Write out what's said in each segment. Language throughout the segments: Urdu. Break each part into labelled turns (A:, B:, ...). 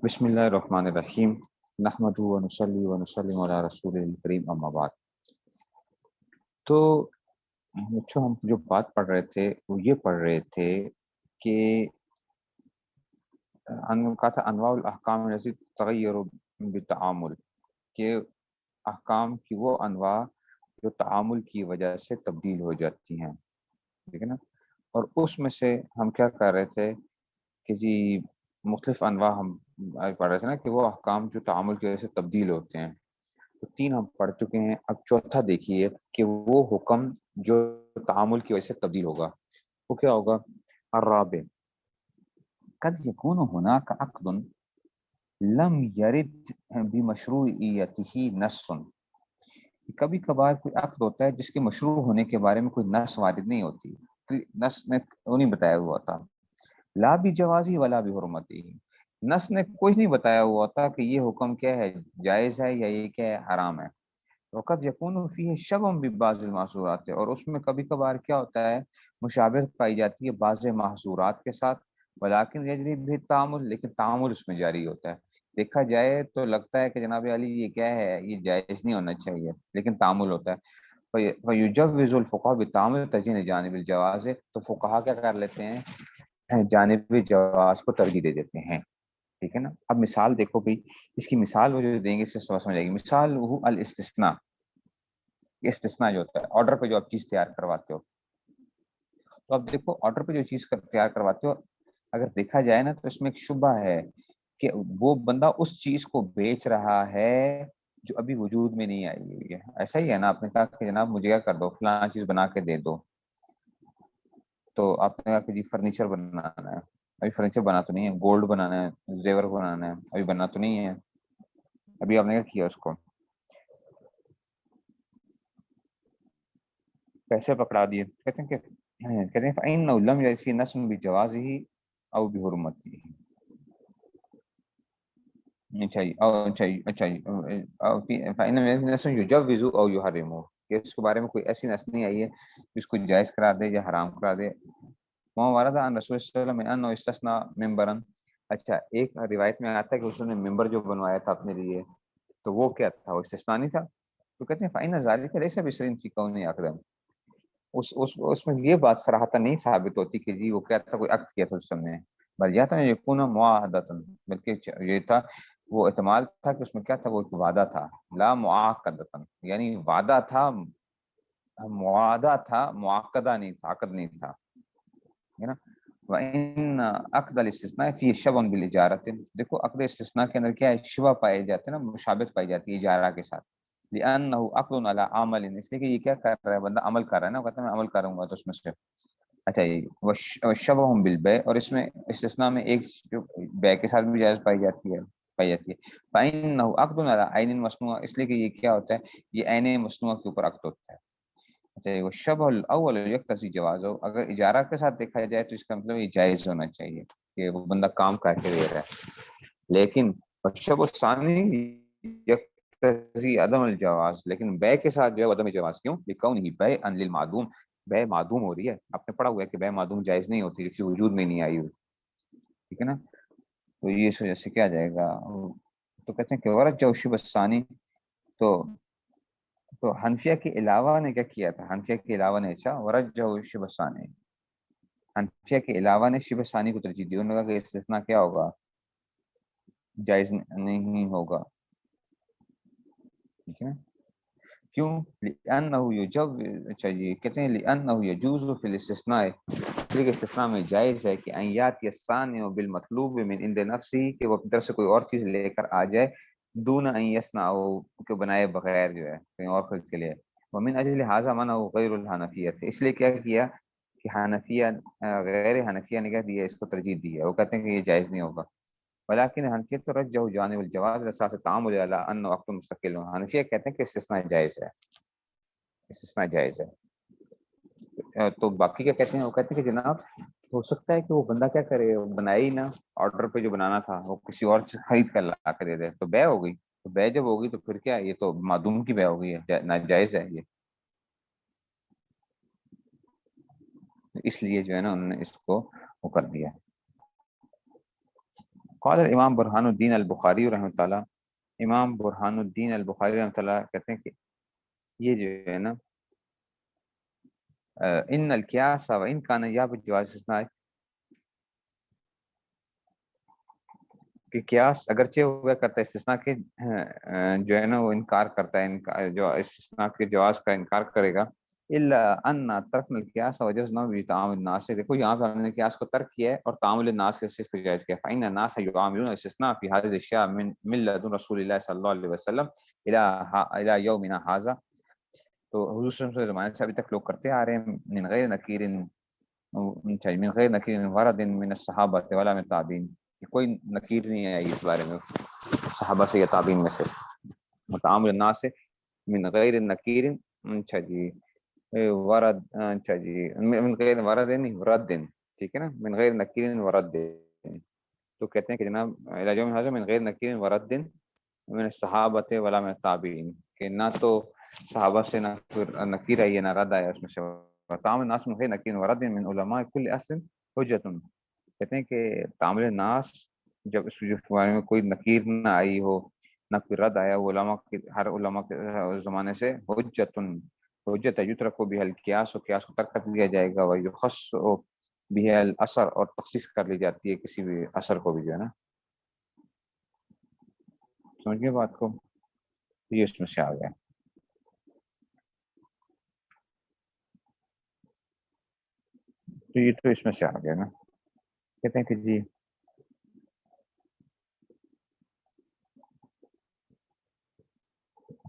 A: بسم اللہ الرحمن الرحیم نحمدہ ونصلی ونسلم علی رسول الکریم اما بعد۔ تو ہم جو بات پڑھ رہے تھے وہ یہ پڑھ رہے تھے کہ کہا تھا انواع الاحکام التي تغیر بالتعامل، کہ احکام کی وہ انواع جو تعامل کی وجہ سے تبدیل ہو جاتی ہیں، ٹھیک ہے نا۔ اور اس میں سے ہم کیا کر رہے تھے کہ جی مختلف انواع ہم پڑھ رہے تھے نا، کہ وہ احکام جو تعامل کی وجہ سے تبدیل ہوتے ہیں، تو 3 ہم پڑھ چکے ہیں۔ اب چوتھا دیکھیے کہ وہ حکم جو تعامل کی وجہ سے تبدیل ہوگا وہ کیا ہوگا۔ الرابع قد يكون هناك عقد لم يرد بمشروعیته نص، کبھی کبھار کوئی عقد ہوتا ہے جس کے مشروع ہونے کے بارے میں کوئی نص وارد نہیں ہوتی، نص نے وہ نہیں بتایا ہوا ہوتا، لا بجوازی ولا بحرمتی، نص نے کوئی نہیں بتایا ہوا ہوتا کہ یہ حکم کیا ہے، جائز ہے یا یہ کیا ہے، حرام ہے۔ وقت یکون فیہ شبہ ببعض المحظورات، اور اس میں کبھی کبھار کیا ہوتا ہے، مشابہت پائی جاتی ہے بعض محظورات کے ساتھ، ولیکن یجری بھی تعامل، لیکن تعامل اس میں جاری ہوتا ہے۔ دیکھا جائے تو لگتا ہے کہ جناب علی یہ کیا ہے، یہ جائز نہیں ہونا چاہیے، لیکن تعامل ہوتا ہے۔ فیجوز الفقہاء بالتعامل ترجیح جانب الجواز، تو فقہا کیا کر لیتے ہیں، جانب جواز کو ترجیح دے دیتے ہیں، ٹھیک ہے نا۔ اب مثال دیکھو بھائی، اس کی مثال وہ جو دیں گے اس سے سمجھ آئے گی۔ مثال وہ الاستثناء، استثناء جو ہوتا ہے آرڈر پہ جو آپ چیز تیار کرواتے ہو، تو اب دیکھو آرڈر پہ جو چیز تیار کرواتے ہو، اگر دیکھا جائے نا تو اس میں ایک شبہ ہے کہ وہ بندہ اس چیز کو بیچ رہا ہے جو ابھی وجود میں نہیں آئی ہوئی ہے۔ ایسا ہی ہے نا، آپ نے کہا کہ جناب مجھے کیا کر دو، فلاں چیز بنا کے دے دو، تو آپ نے کہا کہ جی فرنیچر بنانا ہے، ابھی فرنیچر بنا تو نہیں ہے، گولڈ بنانا ہے، زیور بنانا ہے، ابھی بنا تو نہیں ہے، ابھی آپ نے کیا کیا، اس کو پیسے پکڑا دیے، کہتے ہیں کہ فَإِنَّهُ لَمْ يَرِدْ فِيهِ نَصٌ بِجَوَازِهِ أَوْ بِحُرْمَتِهِ۔ فَإِنَّهُ لَمْ يَرِدْ نَصٌ يُجَوِّزُ أَوْ يُحَرِّمُ، کہ اس کے بارے میں کوئی ایسی نص نہیں آئی ہے کہ اس کو جائز قرار دے یا حرام قرار دے۔ وَمَا وَرَدَ عَنْ رَسُولِ صلی اللہ علیہ وسلم مِنْ أَنَّهُ اسْتَثْنَىٰ مِنْبَرًا، اچھا ایک روایت میں آتا ہے کہ اس نے ممبر جو بنوایا تھا اپنے لیے، تو وہ کیا تھا، وہ استثناء نہیں تھا، تو کہتے ہیں فَإِنَّ ذَلِكَ لَيْسَ بِشَرْطٍ فِي كَوْنِهِ عَقْدًا، اس میں یہ بات صراحتاً نہیں ثابت ہوتی کہ جی وہ کیا تھا، کوئی عقد کیا تھا اس نے، بل یا تو یکون معاہدۃ، بلکہ یہ تھا، وہ احتمال تھا کہ اس میں کیا تھا، وہ ایک وعدہ تھا، لا معاقدۃ، یعنی وعدہ تھا، معاہدہ تھا، معاقدہ نہیں تھا، عقد نہیں تھا، ہے نا۔ وَإِنَّ عقد الاستثناء فِيهِ شَبْهٌ بِالْإِجَارَةِ، دیکھو عقد استثناء کے اندر کیا ہے، شبہ پائے جاتے ہیں نا، مشابہت پائی جاتی ہے اجارہ کے ساتھ، لِأَنَّهُ عقد علی عمل، اس لیے کہ یہ کیا کر رہا ہے، بندہ عمل کر رہا ہے نا، کہتا ہے میں عمل کروں گا تو اس میں سے، اچھا یہ وشبہ بالبیع، اور اس میں استثناء میں ایک جو بیع کے ساتھ بھی جائز پائی جاتی ہے فَإِنَّهُ عقد علی عین مصنوع، اس لیے کہ یہ کیا ہوتا ہے، یہ عین مصنوع کے اوپر عقد ہوتا ہے۔ اچھا وہ شبہ الاول یقتضی جواز، اگر اجارہ کے ساتھ دیکھا جائے تو اس کا مطلب یہ جائز ہونا چاہیے کہ وہ بندہ کام کر کے دے رہا ہے، لیکن شبہ الثانی یقتضی عدم الجواز، لیکن بیع کے ساتھ جو ہے عدم جواز، کیوں، لکونہ بیعا للمعدوم، بیع معدوم ہو رہی ہے، آپ نے پڑھا ہوا ہے کہ بیع معدوم جائز نہیں ہوتی جس کی وجود میں نہیں آئی ہوئی، ٹھیک ہے نا، تو یہ اس وجہ سے کیا جائے گا، تو کہتے ہیں کہ ورجہ شبہ الثانی، تو حنفیہ کے علاوہ نے کیا کیا تھا، حنفیہ کے علاوہ نے اچھا ورجہ شبہ ثانی، حنفیہ کے علاوہ نے شبہ ثانی کو ترجیح دی، انہوں نے کہا کہ استثناء کیا ہوگا، جائز نہیں ہوگا، ٹھیک ہے نا، کیوں، لأنہ اچھا جی کہتے ہیں لأنہ یجوز فی الاستثناء، اس لیے کہ استثناء میں جائز ہے کہ ان یاتی الثانی بالمطلوب من عند نفسی، کہ وہ اپنی طرف سے کوئی اور چیز لے کر آ جائے، دون ان یصنع، کہ بنائے بغیر جو ہے کہیں اور خرید کے لیے، ومن اجل ھذا منع غیر الحنفیہ، اس لیے کیا کیا کہ حنفیہ غیر حنفیہ نے کیا دیا، اس کو ترجیح دی ہے، وہ کہتے ہیں کہ یہ جائز نہیں ہوگا، ولیکن حنفیہ ترجح جانب الجواز اساس تعامل علی انه وقت مستقل، حنفیہ کہتے ہیں کہ استثناء جائز ہے، استثناء جائز ہے، تو باقی کیا کہتے ہیں، وہ کہتے ہیں کہ جناب ہو سکتا ہے کہ وہ بندہ کیا کرے، وہ بنائے ہی نا، آرڈر پہ جو بنانا تھا وہ کسی اور چیز خرید کر لا کے دے دے، تو بیع ہو گئی، تو بیع جب ہوگی تو پھر کیا، یہ تو معدوم کی بیع ہو گئی ہے، ناجائز ہے یہ، اس لیے جو ہے نا انہوں نے اس کو وہ کر دیا۔ قال الامام برہان الدین البخاری رحمۃ اللہ، امام برہان الدین البخاری رحمۃ اللہ کہتے ہیں کہ یہ جو ہے نا ان القیاس و ان کان یا بجواز استثناء، کہ قیاس اگرچہ ہوا کرتا ہے استثناء کے جو ہے نا وہ انکار کرتا ہے، جو استثناء کے جواز کا انکار کرے گا، الا ان ترک القیاس وجوزنا بتعامل الناس، دیکھو یہاں پہ ہم نے قیاس کو ترک کیا ہے اور تعامل الناس کے اس کو جائز کیا، فإن الناس يعاملون الاستثناء في هذه الاشياء من لدن رسول الله صلی اللہ علیہ وسلم الى يومنا هذا، تو حضور صلی اللہ علیہ وسلم کے زمانے سے ابھی تک لوگ کرتے آ رہے ہیں، من غیر نکیر من غیر نکیر ورد من الصحابہ ولا من التابعین، کوئی نکیر نہیں ہے اس بارے میں صحابہ سے یا تابعین میں سے، متعامل الناس سے من غیر نکیر، اچھا جی ورد، اچھا جی من غیر ورد نہیں ورد، ٹھیک ہے نا، من غیر نکیر ورد، تو کہتے ہیں کہ جناب علاج میں حاضر من غیر نکیر ورد من الصحابۃ ولا من التابعین، کہ نہ تو صحابہ سے نہ نکیر آئی ہے نہ رد آیا اس میں سے، تعامل الناس من غیر نکیر ورد من علماء کل اصل حجۃ، کہتے ہیں کہ تعامل الناس جب اس بارے میں کوئی نکیر نہ آئی ہو نہ کوئی رد آیا، وہ علماء کی ہر علماء کے زمانے سے حجت حجت یترک بها القیاس، و قیاس کو ترک کر دیا جائے گا، ویخص بها الاثر، اور تخصیص کر لی جاتی ہے کسی بھی اثر کو بھی جو ہے نا، سمجھ گئے بات کو، یہ اس میں سے آ گیا، تو یہ تو اس میں سے آ گیا نا، کہتے ہیں کہ جی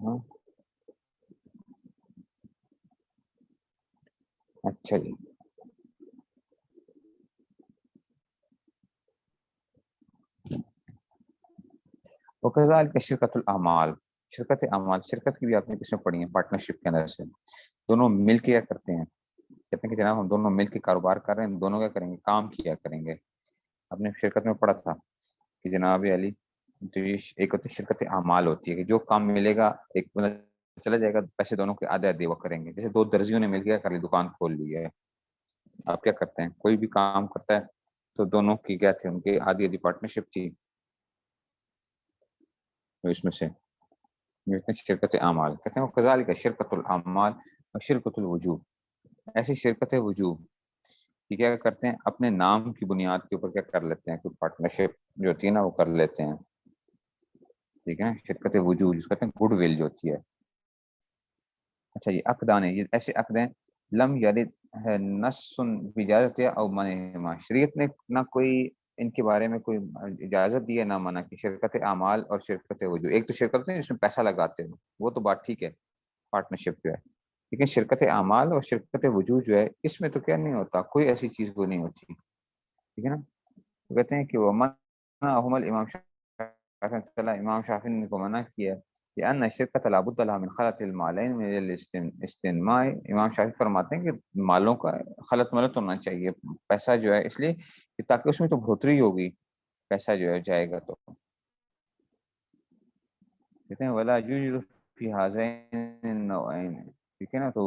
A: ہاں اچھا جی، وکذالک شرکت الاعمال، شرکت اعمال، شرکت کی بھی آپ نے قسمیں پڑھی ہیں پارٹنرشپ کے اندر سے، دونوں مل کے کیا کرتے ہیں، کہتے ہیں کہ جناب ہم دونوں مل کے کاروبار کر رہے ہیں، دونوں کیا کریں گے، کام کیا کریں گے، آپ نے شرکت میں پڑھا تھا کہ جناب علی، تو یہ ایک ہوتی ہے شرکت اعمال ہوتی ہے کہ جو کام ملے گا ایک بندہ چلا جائے گا، پیسے دونوں کے آدھے آدھے وہ کریں گے، جیسے دو درزیوں نے مل کے کر لی دکان کھول لی ہے، آپ کیا کرتے ہیں کوئی بھی کام کرتا ہے تو دونوں کی کیا تھی، ان کی آدھی آدھی پارٹنرشپ تھی، تو اس میں سے شرکت اعمال کہتے ہیں، کذالک شرکت الاعمال اور شرکت الوجوب، ایسی شرکت وجوب یہ کیا کرتے ہیں، اپنے نام کی بنیاد کے اوپر کیا کر لیتے ہیں، کوئی پارٹنرشپ جو ہوتی ہے نا وہ کر لیتے ہیں، ٹھیک ہے، شرکت وجوب جس کو کہتے ہیں گڈ ول جو ہوتی ہے، اچھا یہ عقدان ہے، یہ ایسے عقد ہیں لم یرد ہے نص بجازت او منع، شریعت نے نہ کوئی ان کے بارے میں کوئی اجازت دی ہے نہ منع کی، شرکت اعمال اور شرکت وجوب، ایک تو شرکت ہے جس میں پیسہ لگاتے ہیں وہ تو بات ٹھیک ہے، پارٹنرشپ جو ہے، لیکن شرکت اعمال اور شرکت وجوب جو ہے اس میں تو کیا نہیں ہوتا، کوئی ایسی چیز وہ نہیں ہوتی، ٹھیک ہے نا، تو کہتے ہیں کہ وہ منع الامام شافعی، امام شافعی نے کو منع کیا کہ ان شرکت لابد لها من خلط المالین من الاستنماء، امام شافعی فرماتے ہیں کہ مالوں کا خلط ملط ہونا چاہیے، پیسہ جو ہے اس لیے کہ تاکہ اس میں تو بڑھوتری ہوگی، پیسہ جو ہے جائے گا تو، کہتے ہیں ولا یوجد فی هذین النوعین، ٹھیک ہے نا، تو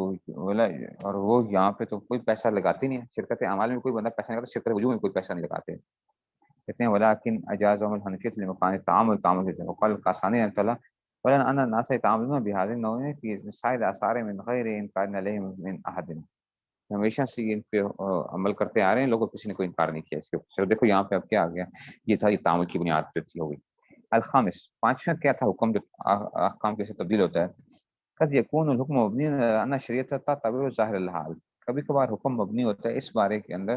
A: ولا، اور وہ یہاں پہ تو کوئی پیسہ لگاتے نہیں ہے، شرکت اعمال میں کوئی بندہ پیسہ نہیں لگاتا، شرکت وجوہ میں کوئی پیسہ نہیں لگاتے، کہتے ہیں ولیکن اجازهم الحنفیۃ لمکان التعامل، تعامل سے وقال قاسانی رحمۃ اللہ ولن ان الناس يتعاملون بهذه النوع في سائر اثار من غیر انکار علیہم من احد، ہمیشہ سے یہ ان پہ عمل کرتے آ رہے ہیں، لوگوں کسی نے کوئی انکار نہیں کیا اس کے اوپر، دیکھو یہاں پہ اب کیا آ گیا، یہ تھا یہ تعامل کی بنیاد پہ تھی، ہو گئی، الخامس پانچواں کیا تھا، حکم جو احکام کیسے تبدیل ہوتا ہے، قد یکون الحکم مبنی ان شریعت تتبع ظاہر الحال، کبھی کبھار حکم مبنی ہوتا ہے اس بارے کے اندر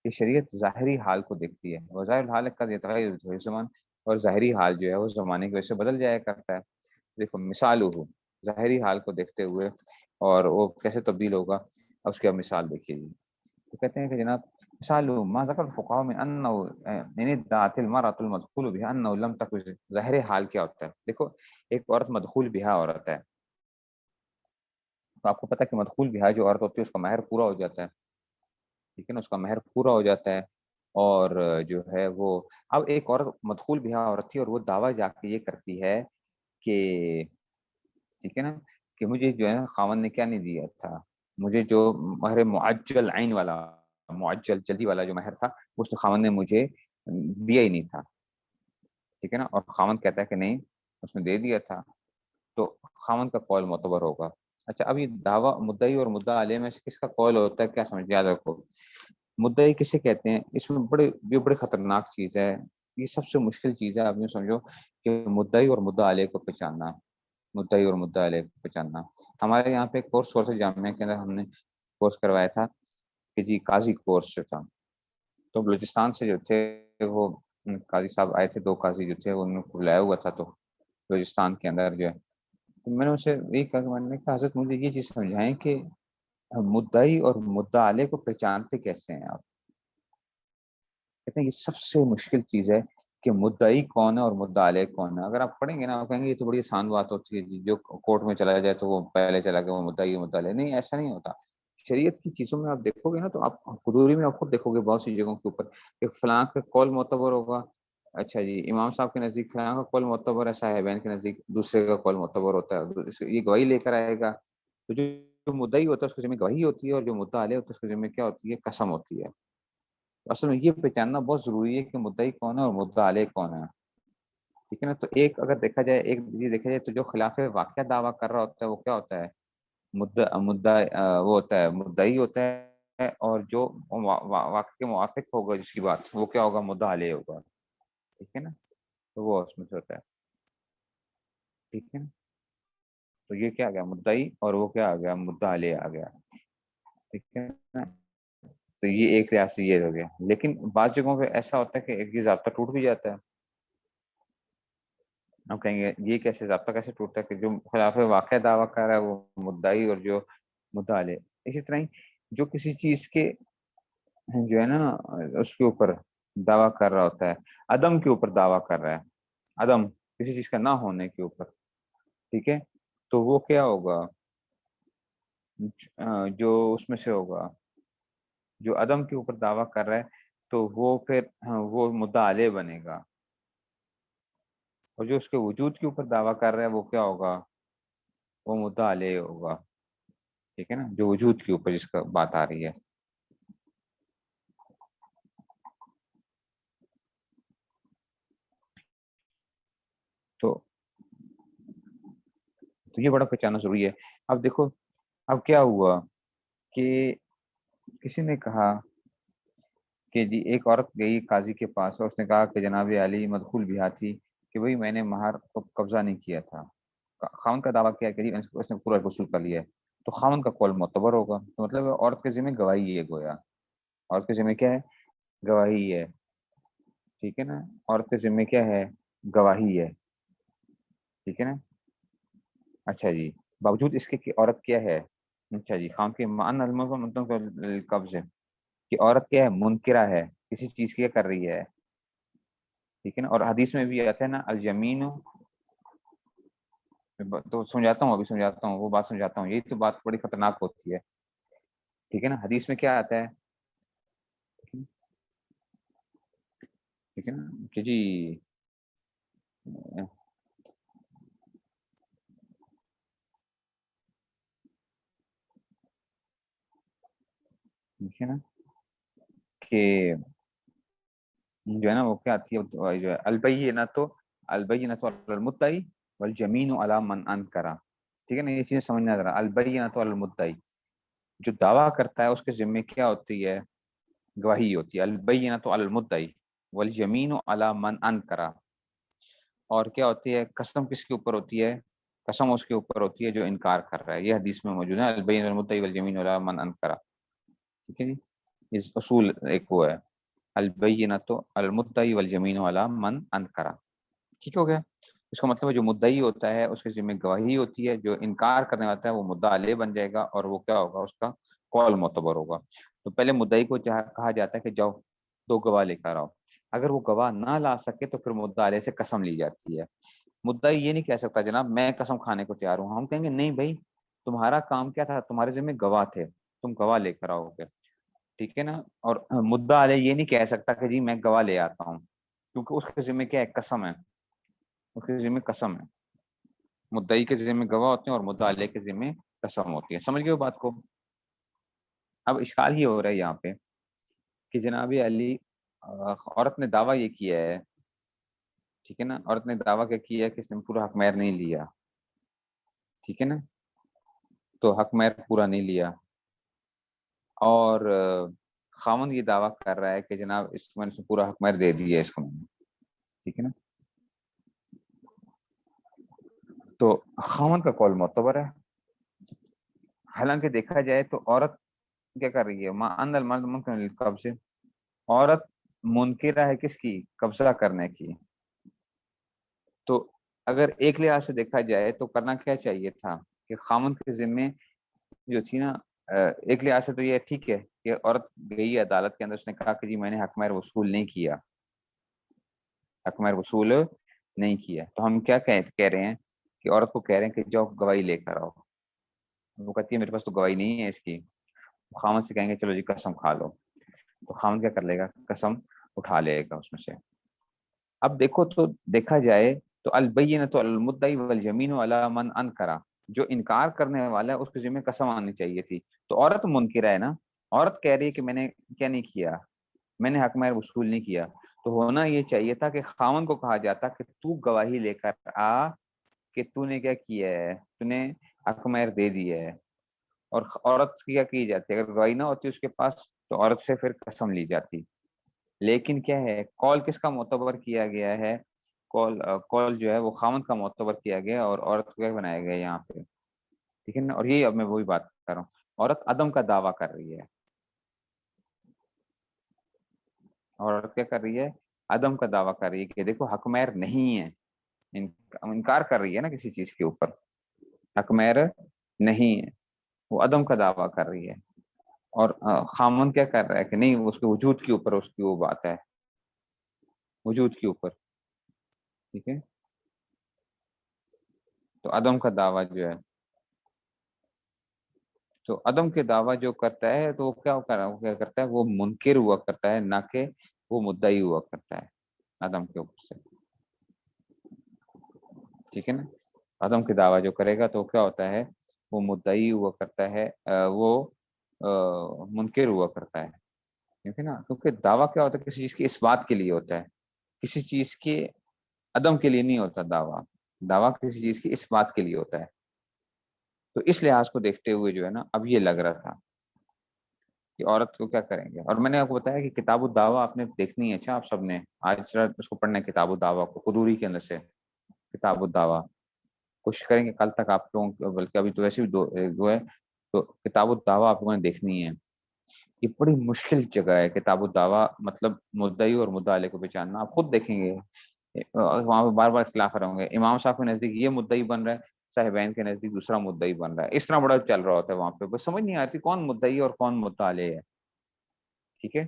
A: کہ شریعت ظاہری حال کو دیکھتی ہے، وہ ظاہر الحال قد یتغیر زمان، اور ظاہری حال جو ہے وہ زمانے کی وجہ سے بدل جایا کرتا ہے، دیکھو مثال ہو ظاہری حال کو دیکھتے ہوئے اور وہ کیسے تبدیل ہوگا، اس کی اب مثال دیکھیے جی، تو کہتے ہیں کہ جناب مثال ما ذکر الفقهاء من انه ان ادعت المرأة المدخول بها انه لم تكن، ظاہر حال کیا ہوتا ہے، دیکھو ایک عورت مدخول بها عورت ہے، تو آپ کو پتہ ہے کہ مدخول بها جو عورت ہوتی ہے اس کا مہر پورا ہو جاتا ہے، ٹھیک ہے نا، اس کا مہر پورا ہو جاتا ہے، اور جو ہے وہ اب ایک عورت مدخول بها عورت تھی اور وہ دعویٰ جا کے یہ کرتی ہے کہ ٹھیک ہے نا کہ مجھے جو ہے نا خاوند نے کیا نہیں دیا تھا، مجھے جو مہر معجل عین والا، معجل جلدی والا جو مہر تھا اس خاوند نے مجھے دیا ہی نہیں تھا، ٹھیک ہے نا، اور خاوند کہتا ہے کہ نہیں اس نے دے دیا تھا، تو خاوند کا قول معتبر ہوگا۔ اچھا، اب یہ دعویٰ مدعی اور مدعا علیہ میں سے کس کا قول ہوتا ہے، کیا سمجھ یاد رکھو، مدعی کسے کہتے ہیں، اس میں بڑی خطرناک چیز ہے، یہ سب سے مشکل چیز ہے، آپ یوں سمجھو کہ مدعی اور مدعا علیہ کو پہچاننا، مدعی اور مدعا علیہ کو پہچاننا۔ ہمارے یہاں پہ ایک کورس ہوا تھا جامعہ کے اندر، ہم نے کورس کروایا تھا کہ جی قاضی کورس جو تھا، تو بلوچستان سے جو تھے وہ قاضی صاحب آئے تھے، 2 قاضی جو تھے ان کو بلایا ہوا تھا، تو بلوچستان کے اندر جو ہے، تو میں نے ان سے یہی کہا کہ میں نے کہا حضرت مجھے یہ چیز سمجھائیں کہ مدعی اور مدعا علیہ کو پہچانتے کیسے ہیں آپ؟ کہتے ہیں یہ سب سے مشکل چیز ہے کہ مدعی کون ہے اور مدعا علیہ کون ہے۔ اگر آپ پڑھیں گے نا، آپ کہیں گے یہ تو بڑی آسان بات ہوتی ہے جی، جو کورٹ میں چلا جائے تو وہ پہلے چلا گیا وہ مدعی اور مدعا علیہ، نہیں ایسا نہیں ہوتا۔ شریعت کی چیزوں میں آپ دیکھو گے نا، تو آپ حضوری میں آپ خود دیکھو گے بہت سی جگہوں کے اوپر کہ فلاں کا قول معتبر ہوگا، اچھا جی امام صاحب کے نزدیک فلاں کا قول معتبر ہے، صاحبین کے نزدیک دوسرے کا قول معتبر ہوتا ہے، یہ گواہی لے کر آئے گا، تو جو مدعی ہوتا ہے اس کے ذمہ گواہی ہوتی ہے، اور جو مدعا علیہ ہوتا ہے اس کے ذمہ کیا ہوتی ہے، قسم ہوتی ہے۔ اصل میں یہ پہچاننا بہت ضروری ہے کہ مدعی کون ہے اور مدعا علیہ کون ہے، ٹھیک ہے نا۔ تو ایک اگر دیکھا جائے، ایک یہ دیکھا جائے تو جو خلاف واقعہ دعویٰ کر رہا ہوتا ہے وہ کیا ہوتا ہے، وہ ہوتا ہے مدعی ہوتا ہے، اور جو واقع کے موافق ہوگا جس کی بات، وہ کیا ہوگا، مدعا علیہ ہوگا، ٹھیک ہے نا، تو وہ اس میں سے ہوتا ہے، ٹھیک ہے نا۔ تو یہ کیا آ گیا، مدعی، اور وہ کیا آ گیا، مدعا علیہ آ گیا، ٹھیک ہے نا۔ تو یہ ایک ریاسی یہ ہو گیا، لیکن بعض جگہوں پہ ایسا ہوتا ہے کہ ایک یہ ضابطہ ٹوٹ بھی جاتا ہے، ہم کہیں گے یہ کیسے ضابطہ کیسے ٹوٹتا ہے کہ جو خلاف واقع دعویٰ کر رہا ہے وہ مدعی اور جو مدعا علیہ۔ اسی طرح ہی جو کسی چیز کے جو ہے نا اس کے اوپر دعویٰ کر رہا ہوتا ہے، عدم کے اوپر دعویٰ کر رہا ہے، عدم کسی چیز کا نہ ہونے کے اوپر، ٹھیک ہے، تو وہ کیا ہوگا، جو اس میں سے ہوگا جو عدم کے اوپر دعویٰ کر رہا ہے، تو وہ پھر وہ مدعا علیہ بنے گا، اور جو اس کے وجود کے اوپر دعویٰ کر رہا ہے وہ کیا ہوگا، وہ مدعا علیہ ہوگا، ٹھیک ہے نا، جو وجود کے اوپر جس کا بات آ رہی ہے۔ تو تو یہ بڑا پہچاننا ضروری ہے۔ اب دیکھو، اب کیا ہوا کہ کسی نے کہا کہ جی ایک عورت گئی قاضی کے پاس، اور اس نے کہا کہ جناب علی مدخول بیہا تھی کہ بھئی میں نے مہر کو قبضہ نہیں کیا تھا، خاوند کا دعویٰ کیا کہ جی اس نے پورا وصول کر لیا ہے، تو خاوند کا قول معتبر ہوگا، تو مطلب عورت کے ذمہ گواہی ہے، گویا عورت کے ذمہ کیا ہے، گواہی ہے، ٹھیک ہے نا، عورت کے ذمہ کیا ہے، گواہی ہے، ٹھیک ہے نا۔ اچھا جی، باوجود اس کے کہ عورت کیا ہے، اچھا جی، خام کے مان قبض ہے کہ عورت کیا ہے، منکرہ ہے، کسی چیز کی کیا کر رہی ہے، ٹھیک ہے نا، اور حدیث میں بھی آتا ہے نا الجمین، تو سمجھاتا ہوں، ابھی سمجھاتا ہوں، وہ بات سمجھاتا ہوں، یہی تو بات بڑی خطرناک ہوتی ہے، ٹھیک ہے نا۔ حدیث میں کیا آتا ہے، ٹھیک ہے نا کہ جی ٹھیک ہے نا کہ جو ہے نا وہ کیا آتی ہے، جو ہے البینۃ علی المدعی والجمین علی من انکر، ٹھیک ہے نا، یہ چیزیں سمجھنا ذرا، البینۃ علی المدعی، جو دعویٰ کرتا ہے اس کے ذمہ کیا ہوتی ہے، گواہی ہوتی ہے، البینۃ علی المدعی والیمین علی من انکر، اور کیا ہوتی ہے، قسم کس کے اوپر ہوتی ہے، قسم اس کے اوپر ہوتی ہے جو انکار کر رہا ہے، یہ حدیث میں موجود ہے، البین المدعی والیمین علی من انکر، ٹھیک ہے جی، اس اصول ایک وہ ہے، البینۃ علی المدعی والیمین علی من انکر، ٹھیک ہو گیا۔ اس کا مطلب ہے جو مدعی ہوتا ہے اس کے ذمہ گواہی ہوتی ہے، جو انکار کرنے والا ہے وہ مدعا علیہ بن جائے گا، اور وہ کیا ہوگا، اس کا قول معتبر ہوگا۔ تو پہلے مدعی کو کہا جاتا ہے کہ جاؤ 2 گواہ لے کر آؤ، اگر وہ گواہ نہ لا سکے تو پھر مدعا علیہ سے قسم لی جاتی ہے۔ مدعی یہ نہیں کہہ سکتا جناب میں قسم کھانے کو تیار ہوں، ہم کہیں گے نہیں بھائی، تمہارا کام کیا تھا، تمہارے ذمہ گواہ تھے، تم گواہ لے کر آؤ گے، ٹھیک ہے نا۔ اور مدعا علیہ یہ نہیں کہہ سکتا کہ جی میں گواہ لے آتا ہوں، کیونکہ اس کے ذمہ کیا ہے، قسم ہے، اس کے ذمہ قسم ہے، مدعی کے ذمہ گواہ ہوتے ہیں اور مدعا علیہ کے ذمہ قسم ہوتی ہے، سمجھ گئے ہو بات کو۔ اب اشکال یہ ہو رہا ہے یہاں پہ کہ جناب علی عورت نے دعویٰ یہ کیا ہے ٹھیک ہے نا. عورت نے دعویٰ کیا کیا کہ اس نے پورا حق مہر نہیں لیا, ٹھیک ہے نا, تو حق مہر پورا نہیں لیا, اور خاوند یہ دعویٰ کر رہا ہے کہ جناب اس کو میں نے پورا حق مہر دے دیا اس کو میں نے, ٹھیک ہے نا. تو خاوند کا قول معتبر ہے. حالانکہ دیکھا جائے تو عورت کیا کر رہی ہے, ما ان المرد منکر للقبض, عورت منکرہ ہے کس کی, قبضہ کرنے کی. تو اگر ایک لحاظ سے دیکھا جائے تو کرنا کیا چاہیے تھا کہ خاوند کے ذمے جو تھی نا, ایک لحاظ سے تو یہ ٹھیک ہے کہ عورت گئی عدالت کے اندر, اس نے کہا کہ جی میں نے حق مہر وصول نہیں کیا, حق مہر وصول نہیں کیا. تو ہم کیا کہہ رہے ہیں کہ عورت کو کہہ رہے ہیں کہ جاؤ گواہی لے کر آؤ. وہ کہتی ہے میرے پاس تو گواہی نہیں ہے اس کی. خاوند سے کہیں گے چلو جی قسم کھا لو, تو خاوند کیا کر لے گا, قسم اٹھا لے گا اس میں سے. اب دیکھو تو دیکھا جائے تو البینۃ علی المدعی والیمین علی من انکر, جو انکار کرنے والا ہے اس کے ذمہ قسم آنی چاہیے تھی. تو عورت منکرہ ہے نا, عورت کہہ رہی ہے کہ میں نے کیا نہیں کیا, میں نے حق مہر وصول نہیں کیا. تو ہونا یہ چاہیے تھا کہ خاوند کو کہا جاتا کہ تو گواہی لے کر آ کہ تو نے کیا کیا ہے, تو نے حق مہر دے دیا ہے. اور عورت کیا کی جاتی ہے, اگر گواہی نہ ہوتی اس کے پاس تو عورت سے پھر قسم لی جاتی. لیکن کیا ہے, قول کس کا معتبر کیا گیا ہے, قول جو ہے وہ خاوند کا معتبر کیا گیا اور عورت کو کیا بنایا گیا یہاں پہ, ٹھیک ہے نا. اور یہی اب میں وہی بات کر رہا ہوں, عورت عدم کا دعویٰ کر رہی ہے. عورت کیا کر رہی ہے, عدم کا دعویٰ کر رہی ہے کہ دیکھو حق مہر نہیں ہے, انکار کر رہی ہے نا کسی چیز کے اوپر, حق مہر نہیں ہے, وہ عدم کا دعویٰ کر رہی ہے. اور خامن کیا کر رہا ہے کہ نہیں, اس کے وجود کے اوپر اس کی وہ بات ہے, وجود کے اوپر, ٹھیک ہے. تو عدم کا دعویٰ جو ہے, تو عدم کے دعویٰ جو کرتا ہے تو وہ کیا کرتا ہے, وہ منکر ہوا کرتا ہے, نہ کہ وہ مدعی ہوا کرتا ہے عدم کے اوپر سے, ٹھیک ہے نا. عدم کے دعویٰ جو کرے گا تو کیا ہوتا ہے, وہ مدعی ہوا کرتا ہے, وہ منکر ہوا کرتا ہے, ٹھیک ہے نا. کیونکہ دعویٰ کیا ہوتا ہے, کسی چیز کی اس بات کے لیے ہوتا ہے, کسی چیز کے عدم کے لیے نہیں ہوتا دعویٰ. دعویٰ کسی چیز کی اس بات کے لیے ہوتا ہے. تو اس لحاظ کو دیکھتے ہوئے جو ہے نا, اب یہ لگ رہا تھا کہ عورت کو کیا کریں گے. اور میں نے آپ کو بتایا کہ کتاب الدعویٰ آپ نے دیکھنی ہے, اچھا آپ سب نے آج اس کو پڑھنا ہے, کتاب الدعویٰ کو قدوری کے اندر سے, کتاب الدعویٰ کوشش کریں گے کل تک آپ لوگوں, بلکہ ابھی تو ویسے بھی دو ہے, تو کتاب الدعویٰ آپ لوگوں نے دیکھنی ہے. یہ بڑی مشکل جگہ ہے کتاب الدعویٰ, مطلب مدعی اور مدعا علیہ کو پہچاننا. آپ خود دیکھیں گے وہاں پہ بار بار اختلاف رہوں گے, امام صاحب کے نزدیک یہ مدعی بن رہا ہے, صاحبین کے نزدیک دوسرا مدعی بن رہا ہے. اس طرح بڑا چل رہا ہوتا ہے وہاں پہ, بس سمجھ نہیں آتی کون مدعی اور کون مدعا علیہ ہے, ٹھیک ہے.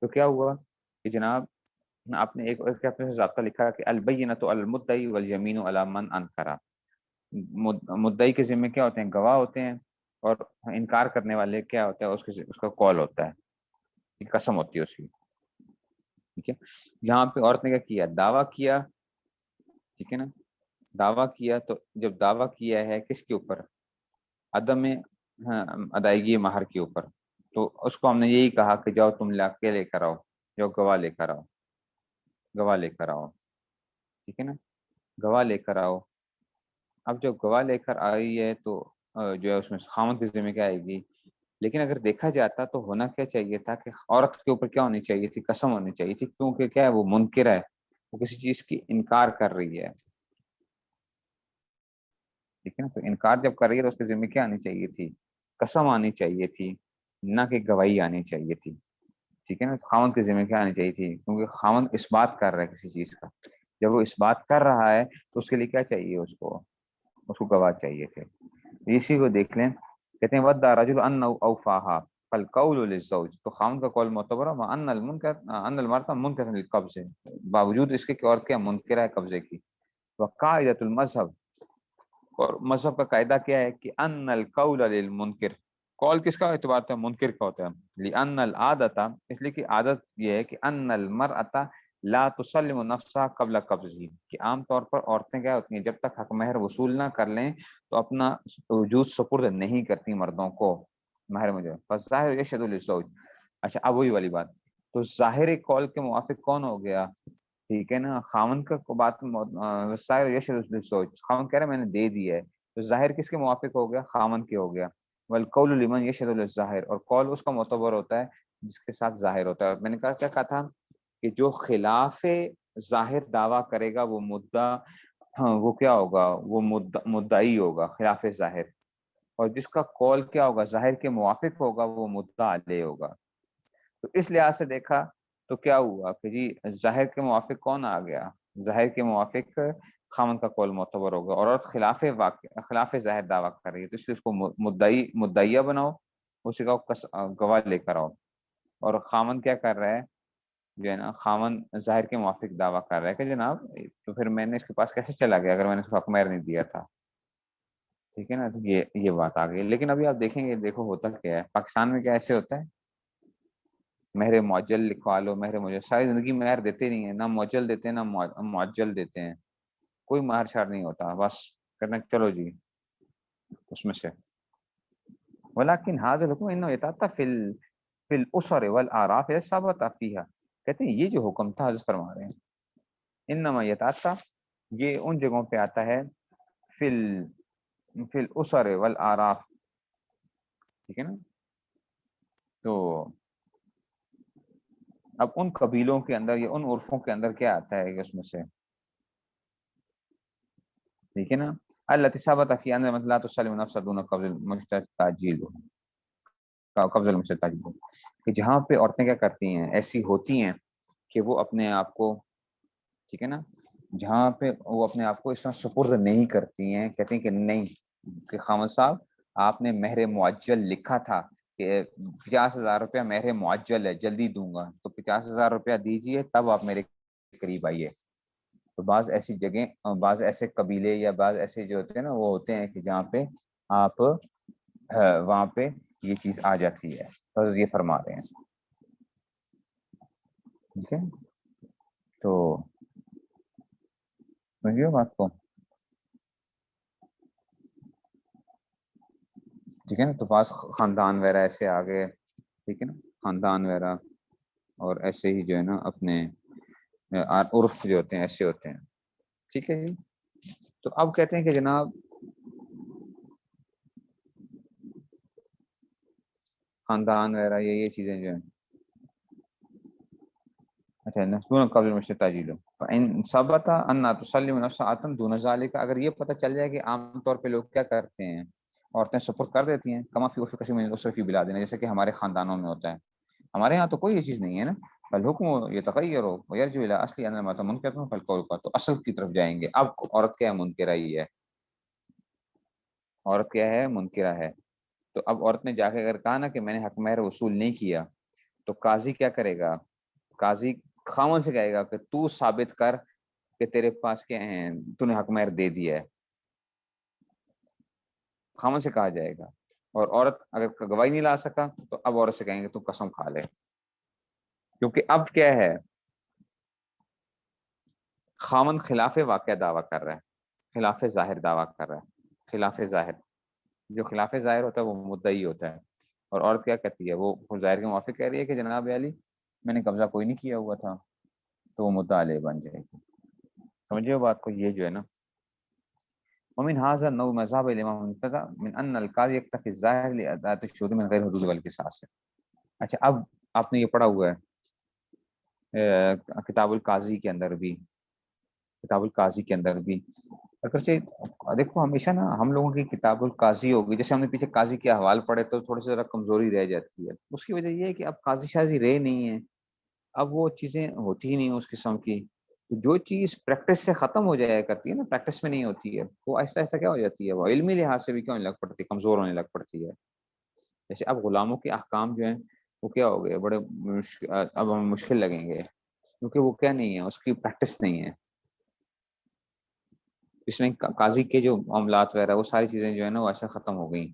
A: تو کیا ہوا کہ جناب آپ نے ایک اپنے سے ضابطہ لکھا کہ البینۃ علی المدعی والیمین علی من انکر, مدعی کے ذمہ کیا ہوتے ہیں, گواہ ہوتے ہیں, اور انکار کرنے والے کیا ہوتا ہے, اس کا قول ہوتا ہے, قسم ہوتی ہے اس کی, ٹھیک ہے. یہاں پہ عورت نے کیا کیا, دعویٰ کیا, ٹھیک ہے نا. دعویٰ کیا, تو جب دعویٰ کیا ہے کس کے اوپر, عدم ادائیگی مہر کے اوپر, تو اس کو ہم نے یہی کہا کہ جاؤ تم لا کے لے کر آؤ, جاؤ گواہ لے کر آؤ, گواہ لے کر آؤ, ٹھیک ہے نا, گواہ لے کر آؤ. اب جب گواہ لے کر آئی ہے تو جو ہے اس میں خامد کے ذمہ کیا آئے گی. لیکن اگر دیکھا جاتا تو ہونا کیا چاہیے تھا کہ عورت کے اوپر کیا ہونی چاہیے تھی, قسم ہونی چاہیے تھی, کیونکہ کیا ہے وہ منکر ہے, وہ کسی چیز کی انکار کر رہی ہے, ٹھیک ہے نا. تو انکار جب کر رہی ہے تو اس کے ذمہ کیا آنی چاہیے تھی, قسم آنی چاہیے تھی, نہ کہ گواہی آنی چاہیے تھی, ٹھیک ہے نا. خاوند کے ذمہ کیا آنی چاہیے تھی, کیونکہ خاوند اس بات کر رہا ہے کسی چیز کا, جب وہ اس بات کر رہا ہے تو اس کے لیے کیا چاہیے, اس کو گواہ چاہیے تھے. اسی کو دیکھ لیں, کہتے ہیں ودع رجل ان اوفاها فالقول للزوج, تو خاوند کا قول معتبر ہے, ان المرأة منکرة للقبض, باوجود اس کے کہ عورت کیا منکرہ ہے قبضے کی. وقاعدۃ المذہب, اور مذہب کا قاعدہ کیا ہے کہ ان القول للمنکر, قول کس کا اعتبار ہوتا ہے, منکر کا ہوتا ہے. لأن العادۃ, اس لیے کہ عادت یہ ہے کہ ان المرأة لا تسلم نفسها قبل قبضه, کہ عام طور پر عورتیں کیا ہوتی ہیں جب تک حق مہر وصول نہ کر لیں تو اپنا وجود سپرد نہیں کرتی مردوں کو مہر میں جو ہے. فالظاہر یشهد للزوج, اچھا اب وہی والی بات, تو ظاہر قول کے موافق کون ہو گیا, ٹھیک ہے نا. خاوند کا کو بات ظاہر یشهد بالزوج، خاوند کہہ رہا ہے میں نے دے دی ہے، تو ظاہر کس کے موافق ہو گیا؟ خاوند کے ہو گیا. والقول لمن یشهد للظاہر، اور قول اس کا معتبر ہوتا ہے جس کے ساتھ ظاہر ہوتا ہے. میں نے کہا تھا کہ جو خلاف ظاہر دعویٰ کرے گا وہ مدعا، ہاں وہ کیا ہوگا؟ وہ مدعی ہوگا خلاف ظاہر. اور جس کا قول کیا ہوگا؟ ظاہر کے موافق ہوگا، وہ مدعا علیہ ہوگا. تو اس لحاظ سے دیکھا تو کیا ہوا کہ جی ظاہر کے موافق کون آ گیا؟ ظاہر کے موافق خامن کا قول معتبر ہوگا، اور عورت خلاف ظاہر دعویٰ کر رہی ہے، تو اس لیے اس کو مدعیہ بناؤ، اسی کا گواہ لے کر آؤ. اور خامن کیا کر رہا ہے جو ہے نا، خامن ظاہر کے موافق دعویٰ کر رہا ہے کہ جناب تو پھر میں نے اس کے پاس کیسے چلا گیا اگر میں نے اس کو حق مہر نہیں دیا تھا. ٹھیک ہے نا. تو یہ بات آ گئی. لیکن ابھی آپ دیکھیں گے، دیکھو ہوتا کیا ہے پاکستان میں، کیا ایسے ہوتا ہے مہر معجل لکھوا لو، مہر معجل، ساری زندگی مہر دیتے نہیں ہیں، نہ معجل دیتے ہیں نہ معجل دیتے ہیں، کوئی مہر شار نہیں ہوتا، بس کرنا چلو جی اس میں سے. ولیکن حاضر حکم انه یتعطف فی الاسر والاعراف ثابت فیہا. کہتے ہیں یہ جو حکم تھا، حضرت فرما رہے ہیں انما یتعطف، یہ ان جگہوں پہ آتا ہے فی الاسر والاعراف. ٹھیک ہے نا. تو اب ان قبیلوں کے اندر یا ان عرفوں کے اندر کیا آتا ہے کہ اس میں سے، ٹھیک ہے نا، التي ثبت في ان مثلا لا تسلم نفس دون قبل المشترك تاجیل، قبل المشترك تاجیل، کہ جہاں پہ عورتیں کیا کرتی ہیں، ایسی ہوتی ہیں کہ وہ اپنے آپ کو، ٹھیک ہے نا، جہاں پہ وہ اپنے آپ کو اس طرح سپرد نہیں کرتی ہیں، کہتے ہیں کہ نہیں کہ خامد صاحب آپ نے مہر معجل لکھا تھا کہ 50,000 روپیہ مہر معجل ہے، جلدی دوں گا، تو 50,000 روپیہ دیجئے تب آپ میرے قریب آئیے. تو بعض ایسی جگہیں، بعض ایسے قبیلے یا بعض ایسے جو ہوتے ہیں نا، وہ ہوتے ہیں کہ جہاں پہ آپ وہاں پہ یہ چیز آ جاتی ہے. تو یہ فرما رہے ہیں. ٹھیک ہے. تو سمجھیے بات کو. ٹھیک ہے نا. تو بعض خاندان وغیرہ ایسے آ گئے، ٹھیک ہے نا، خاندان وغیرہ اور ایسے ہی جو ہے نا اپنے عرف جو ہوتے ہیں ایسے ہوتے ہیں. ٹھیک ہے جی. تو اب کہتے ہیں کہ جناب خاندان وغیرہ یہ چیزیں جو ہیں، اچھا نسبون قبل مشترک تاجیل، فإن ثبت ان تسلم نفسها دون ذلك، اگر یہ پتہ چل جائے کہ عام طور پہ لوگ کیا کرتے ہیں، عورتیں سپر کر دیتی ہیں، کما فی عرف کثیر من الاسر فی بلادنا، جیسے کہ ہمارے خاندانوں میں ہوتا ہے. ہمارے ہاں تو کوئی یہ چیز نہیں ہے نا. الحکم یتغیر ویرجع الی اصل ان ما منکر فالقول کا، تو اصل کی طرف جائیں گے. اب عورت کیا ہے؟ منکرہ ہی ہے. عورت کیا ہے؟ منکرہ ہے. تو اب عورت نے جا کے اگر کہا نا کہ میں نے حق مہر وصول نہیں کیا، تو قاضی کیا کرے گا؟ قاضی خاوند سے کہے گا کہ تو ثابت کر کہ تیرے پاس کیا ہیں، تو نے حق مہر دے دیا ہے. خاوند سے کہا جائے گا. اور عورت اگر گواہی نہیں لا سکا تو اب عورت سے کہیں گے تو قسم کھا لے. کیونکہ اب کیا ہے، خاوند خلاف واقعہ دعویٰ کر رہا ہے، خلاف ظاہر دعویٰ کر رہا ہے. خلاف ظاہر، جو خلاف ظاہر ہوتا ہے وہ مدعی ہوتا ہے. اور عورت کیا کہتی ہے؟ وہ ظاہر کے موافق کہہ رہی ہے کہ جناب علی میں نے قبضہ کوئی نہیں کیا ہوا تھا، تو وہ مدعا علیہ بن جائے گی. سمجھے بات کو. یہ جو ہے نا، ومن هذا النوع مذهب الامام المرتضى من ان القاضي يكتفي الظاهر لاداء الشهود من غیر حدود والقصاص. اچھا اب آپ نے یہ پڑھا ہوا ہے کتاب القاضی کے اندر بھی، کتاب القاضی کے اندر بھی اگرچہ دیکھو ہمیشہ نا ہم لوگوں کی کتاب القاضی ہوگی، جیسے ہم نے پیچھے قاضی کے احوال پڑھے تو تھوڑی سی ذرا کمزوری رہ جاتی ہے. اس کی وجہ یہ ہے کہ اب قاضی شاذی رہے نہیں ہیں، اب وہ چیزیں ہوتی ہی نہیں اس قسم کی. جو چیز پریکٹس سے ختم ہو جایا کرتی ہے نا، پریکٹس میں نہیں ہوتی ہے، وہ آہستہ آہستہ کیا ہو جاتی ہے، وہ علمی لحاظ سے بھی کیوں نہیں لگ پڑتی، کمزور ہونے لگ پڑتی ہے. جیسے اب غلاموں کے احکام جو ہیں وہ کیا ہو گئے، بڑے اب ہمیں مشکل لگیں گے، کیونکہ وہ کیا نہیں ہے، اس کی پریکٹس نہیں ہے. اس میں قاضی کے جو معاملات وغیرہ وہ ساری چیزیں جو ہے نا وہ ایسا ختم ہو گئیں.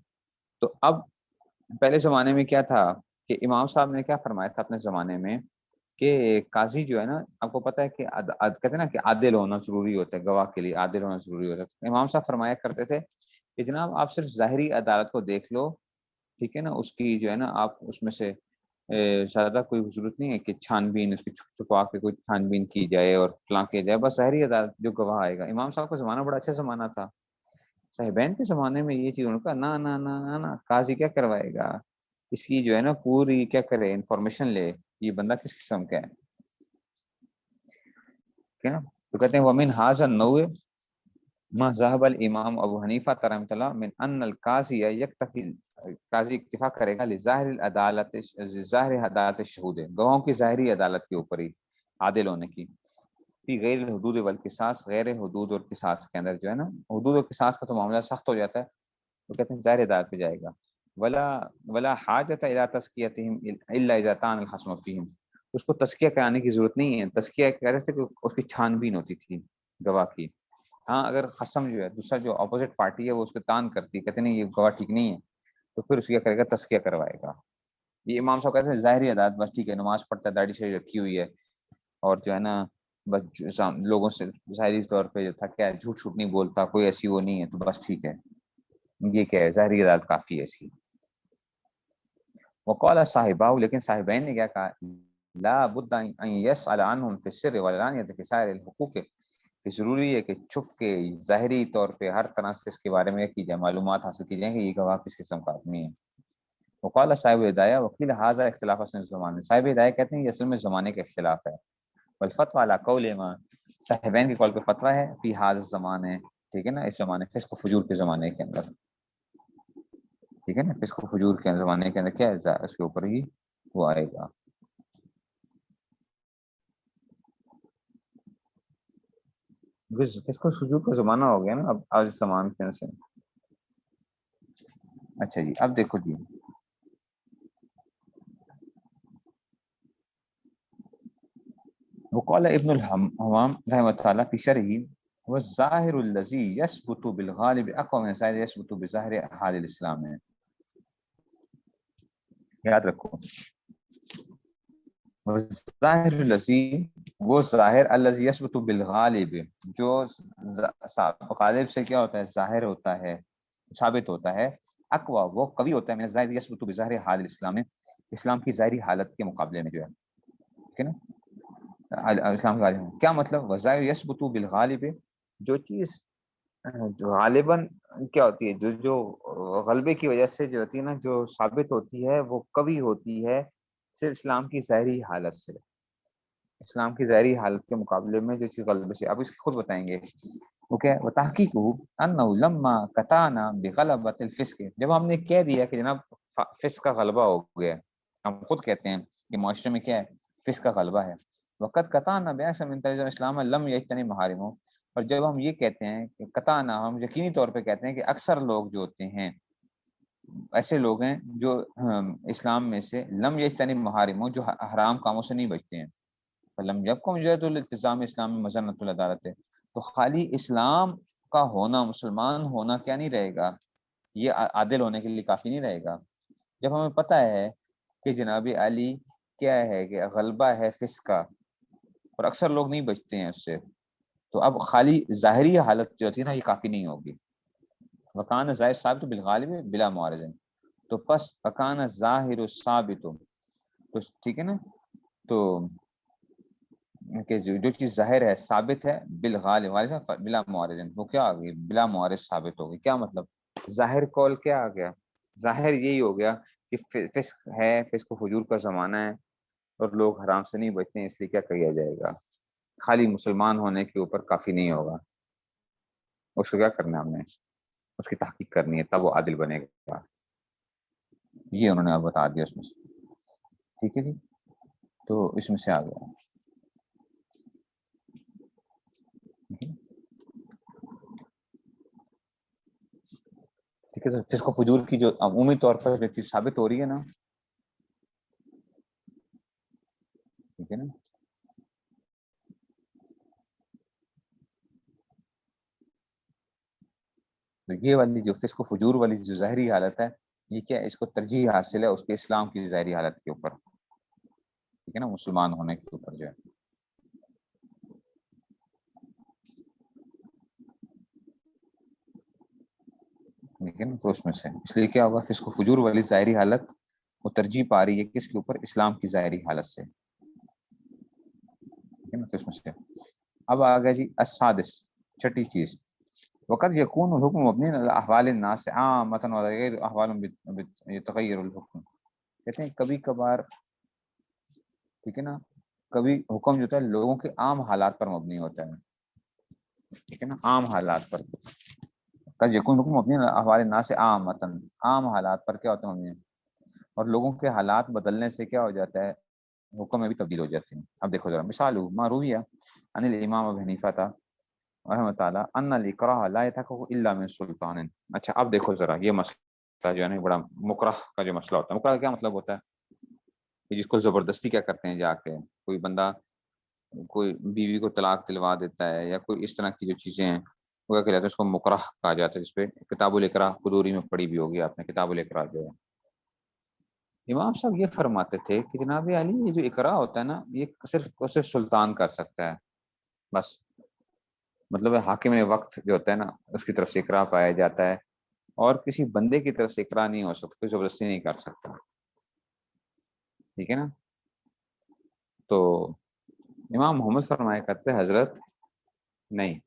A: تو اب پہلے زمانے میں کیا تھا کہ امام صاحب نے کیا فرمایا تھا اپنے زمانے میں کہ قاضی جو ہے نا، آپ کو پتہ ہے کہ کہتے ہیں نا کہ عادل ہونا ضروری ہوتا ہے، گواہ کے لیے عادل ہونا ضروری ہوتا ہے. امام صاحب فرمایا کرتے تھے کہ جناب آپ صرف ظاہری عدالت کو دیکھ لو، ٹھیک ہے نا، اس کی جو ہے نا آپ اس میں سے زیادہ کوئی ضرورت نہیں ہے کہ چھان بین اس کی چھپ چھپا کے کوئی چھان بین کی جائے اور فلاں کیا جائے، بس ظاہری عدالت جو گواہ آئے گا۔ امام صاحب کا زمانہ بڑا اچھا زمانہ تھا، صاحبین کے زمانے میں یہ چیز انہوں نے کہا نہ نہ نہ نہ نہ، قاضی کیا کروائے گا، اس کی جو ہے نا پوری کیا کرے انفارمیشن لے، یہ بندہ کس قسم کا ہے، ٹھیک ہے نا۔ تو کہتے ہیں ومن ھذا النوع ما ذهب الامام ابو حنیفہ رحمۃ اللہ من ان القاضی یکتفی، قاضی اکتفا کرے گا لظاہر العدالت، ظاہر عدالت الشہود، گواہوں کی ظاہری عدالت کے اوپر ہی عادل ہونے کی، فی غیر الحدود والقصاص، غیر حدود اور قصاص کے اندر جو ہے نا، حدود اور قصاص کا تو معاملہ سخت ہو جاتا ہے، وہ کہتے ہیں ظاہر عدالت پہ جائے گا۔ ولا ولا حاجت الی تزکیتہم الا اذا کان الخصم فیہم، اس کو تزکیہ کرانے کی ضرورت نہیں ہے، تزکیہ کہہ رہے تھے کہ اس کی چھان بین ہوتی تھی گواہ کی، ہاں اگر خصم جو ہے دوسرا جو اپوزٹ پارٹی ہے وہ اس پہ تان کرتی ہے، کہتے نہیں یہ گواہ ٹھیک نہیں ہے، تو پھر اس کیا کرے گا، تزکیہ کروائے گا۔ یہ امام صاحب کہتے ہیں ظاہری عدالت، بس ٹھیک ہے نماز پڑھتا ہے، داڑھی شریف رکھی ہوئی ہے، اور جو ہے نا بس لوگوں سے ظاہری طور پہ جو تھا کیا ہے، جھوٹ چھوٹ نہیں بولتا، کوئی ایسی وہ نہیں ہے، تو بس ٹھیک ہے، یہ کیا ہے ظاہری عدالت کافی ہے اس کی۔ وقال صاحبہ، لیکن صاحبین نے کیا کہا، لا بد ان يسأل عنهم في السر والعلانیة في سائر الحقوق، کہ ضروری ہے کہ چھپ کے ظاہری طور پہ ہر طرح سے اس کے بارے میں کی جائے، معلومات حاصل کی جائیں کہ یہ گواہ کس قسم کا آدمی ہے۔ وقال صاحب ہدایہ وکیل حاضر اختلاف اصل زمانے، صاحب ہدایہ کہتے ہیں یہ اصل میں زمانے کا اختلاف ہے، والفتوى على قول ما، صاحبین کے قول پہ فتویٰ ہے فی حاضر زمانے، ٹھیک ہے نا، اس زمانے فسق و فجور کے زمانے کے اندر، ٹھیک ہے نا، فسق و فجور کے زمانے کے اندر کیا ہے، اس کے اوپر ہی وہ آئے گا۔ فسق و فجور کا زمانہ ہو گیا نا اب آج زمان کے سے۔ اچھا جی اب دیکھو جی، وقال ابن الحمام رحمۃ اللہ فی شرح، والظاہر الذی یثبت بالغالب اقوى من الظاہر یثبت بظاہر حال الاسلام ہے، یاد رکھو، ظاہر الذی، وہ ظاہر الذی یثبت بالغالب، جو غالب سے کیا ہوتا ہے، ظاہر ہوتا ہے، ثابت ہوتا ہے، اقوا وہ قوی ہوتا ہے، من الظاہر یثبت بظاہر حال الاسلام، اسلام کی ظاہری حالت کے مقابلے میں جو ہے، ٹھیک ہے نا، اسلام کا کیا مطلب، وظاہر یثبت بالغالب، جو چیز جو غالباً کیا ہوتی ہے، جو غلبے کی وجہ سے جو ہوتی ہے نا، جو ثابت ہوتی ہے وہ قوی ہوتی ہے صرف اسلام کی ظاہری حالت سے، اسلام کی ظاہری حالت کے مقابلے میں جو چیز غلبے سے، اب اس کو خود بتائیں گے وہ کیا ہے، وہ تحقیق انہ لما قطعنا بغلبۃ الفسق، جب ہم نے کہہ دیا کہ جناب فسق کا غلبہ ہو گیا، ہم خود کہتے ہیں کہ معاشرے میں کیا ہے، فسق کا غلبہ ہے، وقت قطعنا بیعصم من تنظیم اسلام لم یجتنب محارمہ، اور جب ہم یہ کہتے ہیں کہ قطعنا، ہم یقینی طور پہ کہتے ہیں کہ اکثر لوگ جو ہوتے ہیں ایسے لوگ ہیں جو اسلام میں سے لم یجتنب محارمہ، جو حرام کاموں سے نہیں بچتے ہیں، فلم یبق مجرد الالتزام اسلام مظنۃ العدالت، تو خالی اسلام کا ہونا، مسلمان ہونا کیا نہیں رہے گا، یہ عادل ہونے کے لیے کافی نہیں رہے گا، جب ہمیں پتہ ہے کہ جناب علی کیا ہے کہ غلبہ ہے فسق کا اور اکثر لوگ نہیں بچتے ہیں اس سے، تو اب خالی ظاہری حالت جو ہوتی ہے نا یہ کافی نہیں ہوگی، وکان ظاہر ثابت بالغالب بلا معارض، تو پس وکان ظاہر ثابت، تو ٹھیک ہے نا، تو کہ جو چیز ظاہر ہے ثابت ہے بالغالب بلا معارض، وہ کیا آ گئی، بلا معارض ثابت ہوگی، کیا مطلب، ظاہر قول کیا آ گیا، ظاہر یہی ہو گیا کہ فسق ہے، فسق و فجور کا زمانہ ہے اور لوگ حرام سے نہیں بچتے ہیں، اس لیے کیا کیا جائے گا، خالی مسلمان ہونے کے اوپر کافی نہیں ہوگا، اس کو کیا کرنا ہے، ہم نے اس کی تحقیق کرنی ہے، تب وہ عادل بنے گا، یہ انہوں نے اب بتا دیا اس میں سے، ٹھیک ہے جی، تو اس میں سے آ گیا، ٹھیک ہے سر، فسق و فجور کی جو عمومی طور پر جو چیز ثابت ہو رہی ہے نا، ٹھیک ہے نا، تو یہ والی جو فسق و فجور والی جو ظاہری حالت ہے، یہ کیا ہے، اس کو ترجیح حاصل ہے اس کے اسلام کی ظاہری حالت کے اوپر، ٹھیک ہے نا، مسلمان ہونے کے اوپر جو ہے، ٹھیک ہے نا، تو اس میں سے اس لیے کیا ہوگا، فسق و فجور والی ظاہری حالت وہ ترجیح پا رہی ہے کس کے اوپر؟ اسلام کی ظاہری حالت سے. تو اس میں سے اب آ گیا جی السادس، چھٹی چیز، وقت یکون الحکم مبنی علی احوال الناس عامۃ وغیر احوال یتغیر الحکم. کہتے ہیں کبھی کبھار، ٹھیک ہے نا، کبھی حکم جو ہوتا ہے لوگوں کے عام حالات پر مبنی ہوتا ہے، ٹھیک ہے نا، عام حالات پر. قد یکون حکم مبنی علی احوال الناس عامۃ، عام حالات پر کیا ہوتا ہے مبنی، اور لوگوں کے حالات بدلنے سے کیا ہو جاتا ہے، حکم میں بھی تبدیل ہو جاتے ہیں. اب دیکھو ذرا مثال ما رویہ عن الامام ابو حنیفہ رحمۃ اللہ ان الاکراہ لا یتحقق الا من سلطان. اچھا اب دیکھو ذرا یہ مسئلہ جو ہے نا بڑا مکرہ کا جو مسئلہ ہوتا ہے. مکرہ کا کیا مطلب ہوتا ہے کہ جس کو زبردستی کیا کرتے ہیں، جا کے کوئی بندہ کوئی بیوی کو طلاق دلوا دیتا ہے، یا کوئی اس طرح کی جو چیزیں ہیں وہ کیا کہتے ہیں، اس کو مکرہ کہا جاتا ہے. جس پہ کتاب الاکراہ قدوری میں پڑھی بھی ہوگی آپ نے، کتاب الاکراہ جو ہے. امام صاحب یہ فرماتے تھے کہ جناب علی یہ جو اقرا ہوتا ہے نا، یہ صرف سلطان کر سکتا ہے بس. مطلب حاکم وقت جو ہوتا ہے نا اس کی طرف سے اقرا پایا جاتا ہے، اور کسی بندے کی طرف سے اقرا نہیں ہو سکتا، کوئی زبردستی نہیں کر سکتا. ٹھیک ہے نا. تو امام محمد فرمایا کرتے حضرت نہیں،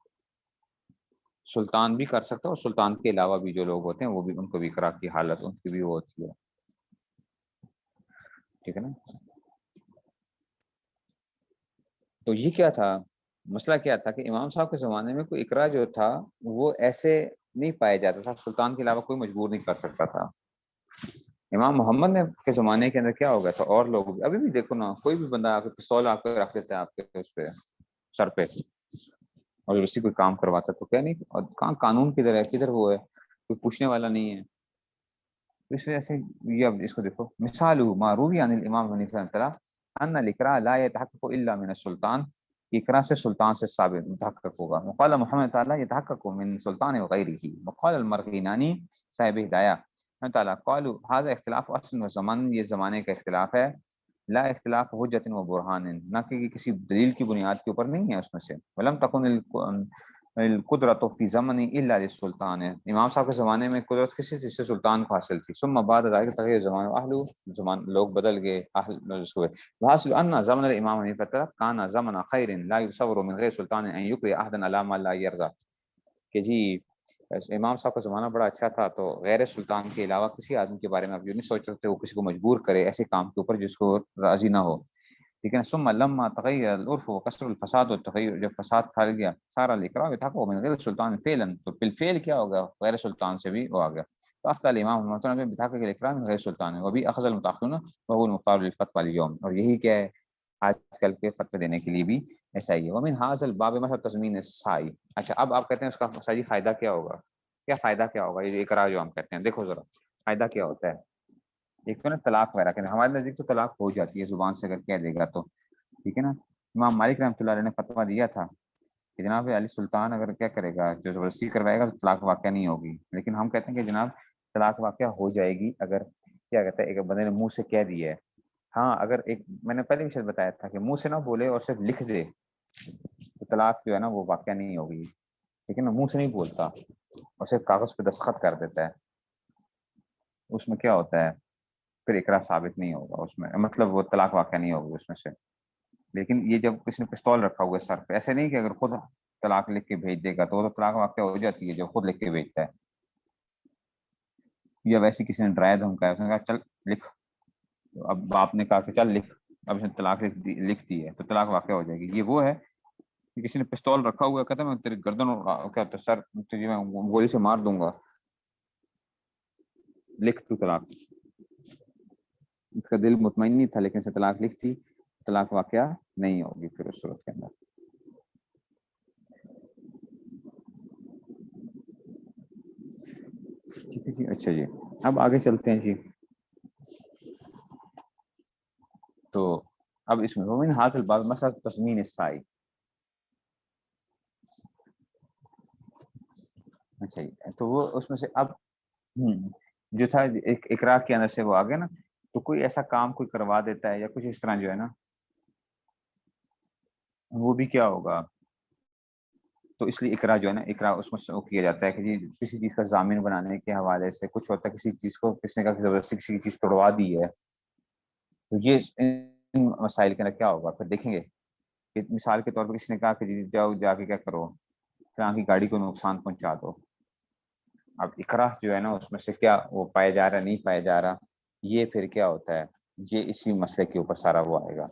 A: سلطان بھی کر سکتا ہے، اور سلطان کے علاوہ بھی جو لوگ ہوتے ہیں وہ بھی، ان کو بھی اقرا کی حالت ان کی بھی وہ ہوتی ہے. ٹھیک ہے نا. تو یہ کیا تھا مسئلہ، کیا تھا کہ امام صاحب کے زمانے میں کوئی اقرا جو تھا وہ ایسے نہیں پایا جاتا تھا، سلطان کے علاوہ کوئی مجبور نہیں کر سکتا تھا. امام محمد نے کے زمانے کے اندر کیا ہو گیا تھا، اور لوگ بھی ابھی بھی دیکھو نا، کوئی بھی بندہ آ کے پستول آپ کے رکھ دیتا ہے آپ کے اس پہ سر پہ، اور اسی کوئی کام کرواتا تو کیا نہیں، اور کہاں قانون کدھر ہے، کدھر وہ ہے، کوئی پوچھنے والا نہیں ہے. اس وجہ سے یہ اب اس کو دیکھو مثال ما روی عن الامام حنیفہ رحمۃ اللہ ان الاقراء لا يتحقق الا من السلطان، اقرا سے سلطان سے ثابت متحقق ہوگا. وقال محمد تعالی يتحقق من سلطان وغيره. وقال المرغینانی صاحب ہدایہ تعالی قالوا هذا اختلاف اصل و زمان، یہ زمانے کا اختلاف ہے، لا اختلاف حجت و برہان، نہ کہ کسی دلیل کی بنیاد کے اوپر نہیں ہے اس میں سے. ولم تكن القدرت فی زمن الا للسلطان، امام صاحب کے زمانے میں قدرت کسی چیز سے سلطان کو حاصل تھی. ثم بعد ذلك تغیر زمان اہل، زمان لوگ بدل گئے، اہل ہوئے. وحاصل ان زمن الامام حنیفہ کان زمن خیر لا يصور من غیر سلطان ان يقري احدا على ما لا يرضى، کہ جی امام صاحب کا زمانہ بڑا اچھا تھا، تو غیر سلطان کے علاوہ کسی آدمی کے بارے میں آپ یہ نہیں سوچ سکتے وہ کسی کو مجبور کرے ایسے کام کے اوپر جس کو راضی نہ ہو. ٹھیک ہے نا. ثم لما تغیر العرف وکثر الفساد والتغیر، جب فساد پھیل گیا سارا الاقراء يتحقق من غیر سلطان فعلا، تو بالفعل کیا ہوگا، غیر سلطان سے بھی وہ آ گیا. فافتى الامام محمد بن بتحقق الاقراء من غیر سلطان، وبه اخذ المتاخرون وهو المختار للفتوى اليوم، اور یہی کیا ہے آج کل کے فتوی دینے کے لیے بھی ایسا ہی ہے. ومن هذا الباب مثلا تضمین السائی. اچھا اب آپ کہتے ہیں اس کا صحیح فائدہ کیا ہوگا، کیا فائدہ کیا ہوگا یہ اقرار جو ہم کہتے ہیں. دیکھو ذرا فائدہ کیا ہوتا ہے. ایک تو نا طلاق وغیرہ کہتے ہیں، ہمارے نزدیک تو طلاق ہو جاتی ہے زبان سے اگر کہہ دے گا تو، ٹھیک ہے نا. امام مالک رحمۃ اللہ علیہ نے فتویٰ دیا تھا کہ جناب علی سلطان اگر کیا کرے گا، جو زبردستی کروائے گا تو طلاق واقع نہیں ہوگی. لیکن ہم کہتے ہیں کہ جناب طلاق واقع ہو جائے گی اگر کیا کہتا ہے ایک بندے نے منہ سے کہہ دیا ہے. ہاں اگر ایک میں نے پہلے بھی شاید بتایا تھا کہ منہ سے نہ بولے اور صرف لکھ دے تو طلاق جو ہے نا وہ واقع نہیں ہوگی. ٹھیک ہے نا. منہ سے نہیں بولتا اور صرف کاغذ پہ دستخط کر دیتا ہے، اس میں کیا ہوتا ہے پھر اقرار ثابت نہیں ہوگا اس میں، مطلب وہ طلاق واقع نہیں ہوگی اس میں سے. لیکن یہ جب کسی نے پستول رکھا ہوا ہے سر پہ، ایسے نہیں کہ اگر خود طلاق لکھ کے بھیج دے گا تو وہ تو طلاق واقع ہو جاتی ہے جب خود لکھ کے بھیجتا ہے. یا ویسے کسی نے ڈرایا دھمکایا، اس نے کہا چل لکھ، اب باپ نے کہا کہ چل لکھ، اب اس نے طلاق لکھ دی ہے تو طلاق واقع ہو جائے گی. یہ وہ ہے کہ کسی نے پستول رکھا ہوا ہے، کہتا ہے میں تیری گردن کیا سر تجھے میں گولی سے مار دوں گا، لکھ تو طلاق. اس کا دل مطمئن نہیں تھا لیکن اسے طلاق لکھ تھی، طلاق واقعہ نہیں ہوگی پھر اس صورت کے اندر. ٹھیک ہے جی. اچھا جی اب آگے چلتے ہیں جی. تو اب اس میں ومن حاصل باب مسئلہ تضمین السائی. اچھا جی. تو وہ اس میں سے اب جو تھا ایک اقرار کے اندر سے وہ آگے نا، تو کوئی ایسا کام کوئی کروا دیتا ہے یا کچھ اس طرح جو ہے نا، وہ بھی کیا ہوگا. تو اس لیے اقرا جو ہے نا، اقرا اس میں کیا جاتا ہے کہ جی کسی چیز کا ضامن بنانے کے حوالے سے کچھ ہوتا ہے، کسی چیز کو کسی نے کہا زبردستی کسی چیز توڑوا دی ہے تو یہ ان مسائل کے اندر کیا ہوگا پھر دیکھیں گے کہ مثال کے طور پر کسی نے کہا کہ جی جاؤ جا کے کیا کرو فلاں کی گاڑی کو نقصان پہنچا دو. اب اکراہ جو ہے نا اس میں سے کیا وہ پایا جا رہا نہیں پایا جا رہا, یہ پھر کیا ہوتا ہے, یہ اسی مسئلے کے اوپر سارا وہ آئے گا.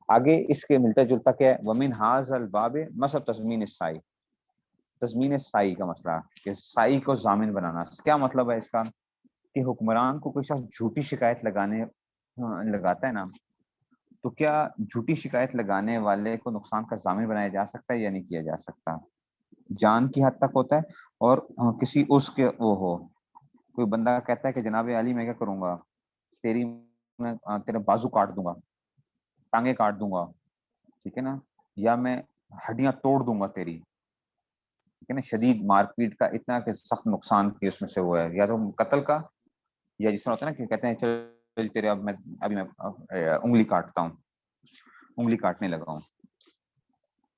A: آگے اس کے ملتا جلتا کیا ہے, ومن حاذ الباب مثلا تضمین السائی, تضمین سائی کا مسئلہ کہ سائی کو ضامن بنانا. کیا مطلب ہے اس کا کہ حکمران کو کوئی شخص جھوٹی شکایت لگاتا ہے نا, تو کیا جھوٹی شکایت لگانے والے کو نقصان کا ضامن بنایا جا سکتا ہے یا نہیں کیا جا سکتا؟ جان کی حد تک ہوتا ہے. اور کسی اس کے وہ ہو, کوئی بندہ کہتا ہے کہ جناب علی میں کیا کروں گا, میں تیرا بازو کاٹ دوں گا, ٹانگیں کاٹ دوں گا, ٹھیک ہے نا, یا میں ہڈیاں توڑ دوں گا تیری, ٹھیک ہے نا, شدید مار پیٹ کا اتنا کہ سخت نقصان کی اس میں سے وہ ہے, یا تو قتل کا, یا جس طرح ہوتا ہے نا کہ کہتے ہیں چل تیرے اب میں انگلی کاٹتا ہوں, انگلی کاٹنے لگا ہوں,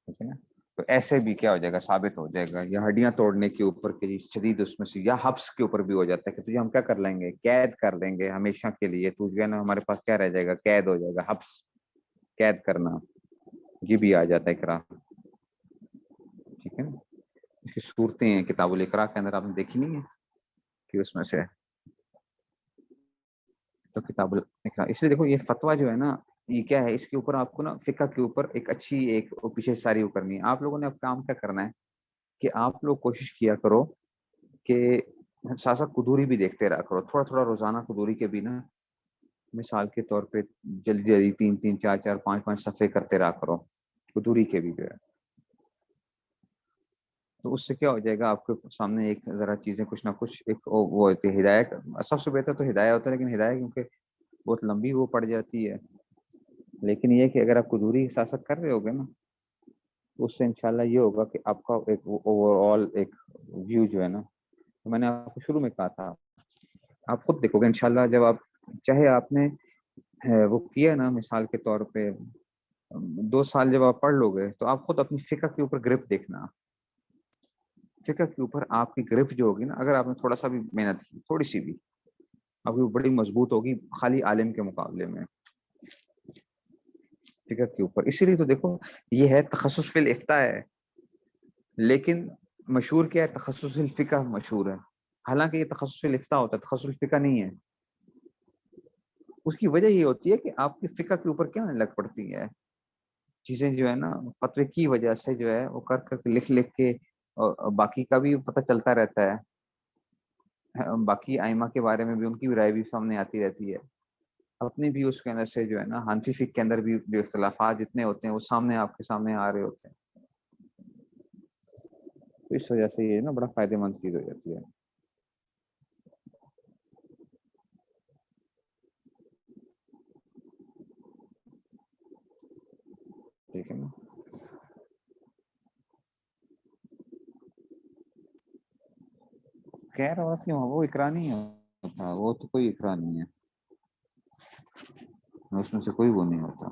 A: ٹھیک ہے نا. تو ایسے بھی کیا ہو جائے گا, ثابت ہو جائے گا. یا ہڈیاں توڑنے کے اوپر کے شدید اس میں سے, یا حبس کے اوپر بھی ہو جاتا ہے کہ تجھے ہم کیا کر لیں گے, قید کر دیں گے ہمیشہ کے لیے, تو جو ہے نا ہمارے پاس کیا رہ جائے گا, قید ہو جائے گا, حبس, قید کرنا, یہ بھی آ جاتا ہے اقرا, ٹھیک ہے نا. اس کی صورتیں ہیں کتاب الاقرا کے اندر, آپ نے دیکھی نہیں ہے کہ اس میں سے تو کتاب الاقرا. اس لیے دیکھو یہ فتویٰ جو ہے نا یہ کیا ہے, اس کے اوپر آپ کو نا فقہ کے اوپر ایک اچھی ایک پیچھے ساری وہ کرنی ہے. آپ لوگوں نے اب کام کیا کرنا ہے کہ آپ لوگ کوشش کیا کرو کہ ساتھ ساتھ قدوری بھی دیکھتے رہا کرو, تھوڑا تھوڑا روزانہ قدوری کے بھی نا, مثال کے طور پہ جلدی جلدی 3 4 4 5 صفحے کرتے رہا کرو قدوری کے بھی جو ہے. تو اس سے کیا ہو جائے گا, آپ کے سامنے ایک ذرا چیزیں کچھ نہ کچھ ایک وہ ہوتی ہے. ہدایت سب سے بہتر تو ہدایت ہوتا ہے, لیکن ہدایت کیونکہ بہت لمبی وہ پڑ جاتی ہے, لیکن یہ کہ اگر آپ قدوری کے ساتھ ساتھ کر رہے ہوگے نا تو اس سے انشاءاللہ یہ ہوگا کہ آپ کا ایک اوور آل ایک ویو جو ہے نا, تو میں نے آپ کو شروع میں کہا تھا, آپ خود دیکھو گے انشاءاللہ, جب آپ چاہے آپ نے وہ کیا نا, مثال کے طور پہ 2 سال جب آپ پڑھ لو گے تو آپ خود اپنی فقہ کے اوپر گرفت دیکھنا, فقہ کے اوپر آپ کی گرفت جو ہوگی نا, اگر آپ نے تھوڑا سا بھی محنت کی, تھوڑی سی بھی, آپ کی بڑی مضبوط ہوگی خالی عالم کے مقابلے میں فقہ کے اوپر. اسی لیے تو دیکھو یہ ہے تخصص فی الافتاء ہے, لیکن مشہور کیا ہے, تخصص الفقہ مشہور ہے, حالانکہ یہ تخصص فی الافتاء ہوتا ہے, تخصص الفقہ نہیں ہے. اس کی وجہ یہ ہوتی ہے کہ آپ کی فقہ کے اوپر کیا لگ پڑتی ہے چیزیں جو ہے نا, فتوے کی وجہ سے جو ہے وہ کر کر لکھ لکھ کے, اور باقی کا بھی پتہ چلتا رہتا ہے, باقی ائمہ کے بارے میں بھی ان کی بھی رائے بھی سامنے آتی رہتی ہے, اپنی بھی اس کے اندر سے جو ہے نا حنفی فقہ کے اندر بھی جو اختلافات جتنے ہوتے ہیں وہ سامنے آپ کے سامنے آ رہے ہوتے ہیں. تو اس وجہ سے یہ نا بڑا فائدہ مند چیز ہو جاتی ہے. ٹھیک ہے نا, خیر اور کیوں, وہ اقرا نہیں ہوتا, وہ تو کوئی اقرا نہیں ہے, اس میں سے کوئی وہ نہیں ہوتا.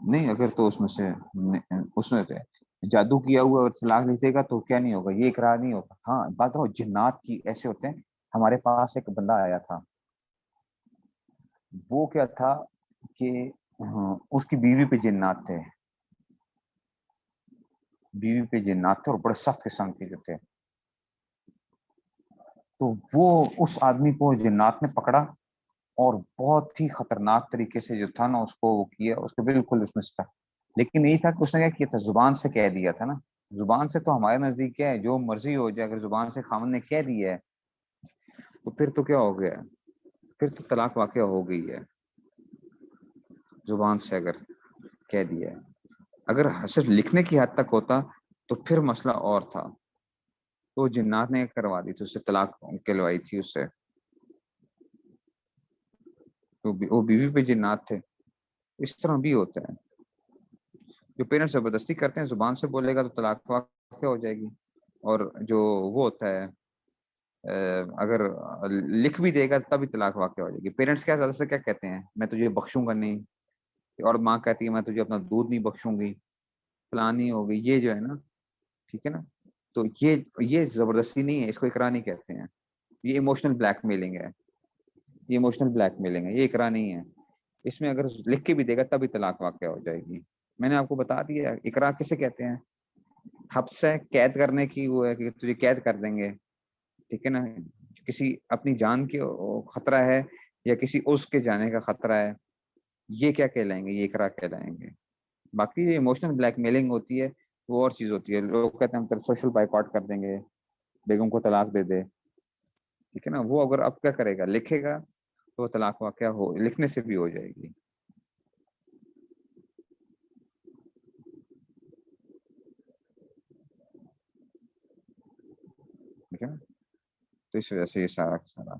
A: نہیں اگر تو اس میں سے جادو کیا ہوا طلاق لکھے گا تو کیا نہیں ہوگا, یہ اقرار نہیں ہوگا. ہاں بات رہو جنات کی, ایسے ہوتے ہیں. ہمارے پاس ایک بندہ آیا تھا, وہ کیا تھا کہ اس کی بیوی پہ جنات تھے, بیوی پہ جنات تھے اور بڑے سخت قسم کے جو تھے. تو وہ اس آدمی کو جنات نے پکڑا اور بہت ہی خطرناک طریقے سے جو تھا نا اس کو وہ کیا, اس کو بالکل اس میں سے تھا. لیکن یہی تھا کہ اس نے کیا کیا تھا, زبان سے کہہ دیا تھا نا. زبان سے تو ہمارے نزدیک کیا ہے, جو مرضی ہو جائے, اگر زبان سے خاوند نے کہہ دیا ہے تو پھر تو کیا ہو گیا, پھر تو طلاق واقع ہو گئی ہے, زبان سے اگر کہہ دیا ہے. اگر صرف لکھنے کی حد تک ہوتا تو پھر مسئلہ اور تھا, تو جنات نے کروا دی تھی, اس سے طلاق کہلوائی تھی اس سے, تو وہ بیوی پہ جنات تھے. اس طرح بھی ہوتا ہے, جو پیرنٹس زبردستی کرتے ہیں, زبان سے بولے گا تو طلاق واقع ہو جائے گی, اور جو وہ ہوتا ہے اگر لکھ بھی دے گا تبھی طلاق واقع ہو جائے گی. پیرنٹس کیا زیادہ سے کیا کہتے ہیں, میں تجھے بخشوں گا نہیں, اور ماں کہتی ہے میں تجھے اپنا دودھ نہیں بخشوں گی, فلانی ہوگی, یہ جو ہے نا, ٹھیک ہے نا. تو یہ زبردستی نہیں ہے, اس کو اقرار نہیں کہتے ہیں. یہ ایموشنل بلیک میلنگ ہے، یہ ایموشنل بلیک میلنگ ہے، یہ اقرا نہیں ہے. اس میں اگر لکھ کے بھی دے گا تب طلاق واقع ہو جائے گی. میں نے آپ کو بتا دیا اقرا کسے کہتے ہیں. حبس ہے، قید کرنے کی وہ ہے کہ تجھے قید کر دیں گے، ٹھیک ہے نا. کسی اپنی جان کے خطرہ ہے یا کسی اس کے جانے کا خطرہ ہے، یہ کیا کہلائیں گے؟ یہ اقرا کہلائیں گے. باقی ایموشنل بلیک میلنگ ہوتی ہے وہ اور چیز ہوتی ہے. لوگ کہتے ہیں ہم سوشل بائیکاٹ کر دیں گے، بیگم کو طلاق دے دے، ٹھیک ہے نا. وہ اگر اب کیا کرے گا، لکھے گا تو طلاق واقع ہو، لکھنے سے بھی ہو جائے گی. ٹھیک ہے نا. تو اس وجہ سے یہ سارا سارا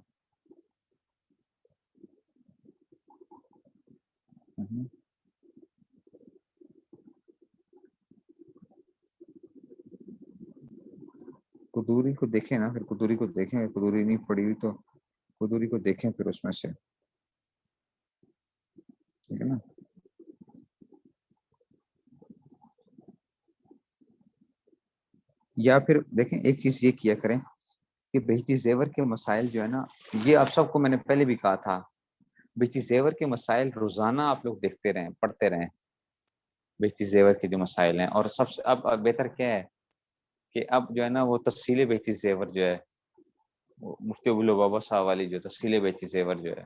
A: قدوری کو دیکھیں نا، پھر قدوری کو دیکھیں. قدوری نہیں پڑی ہوئی تو قدوری کو دیکھیں پھر اس میں سے، ٹھیک ہے نا. یا پھر دیکھیں ایک چیز یہ کیا کریں کہ بیٹی زیور کے مسائل جو ہے نا، یہ آپ سب کو میں نے پہلے بھی کہا تھا، بیٹی زیور کے مسائل روزانہ آپ لوگ دیکھتے رہیں، پڑھتے رہیں. بیٹی زیور کے جو مسائل ہیں، اور سب سے اب بہتر کیا ہے کہ اب جو ہے نا وہ تفصیل بیٹی زیور جو ہے، مفتی ابو بابا صاحب والی جو تفصیل بیٹی زیور جو ہے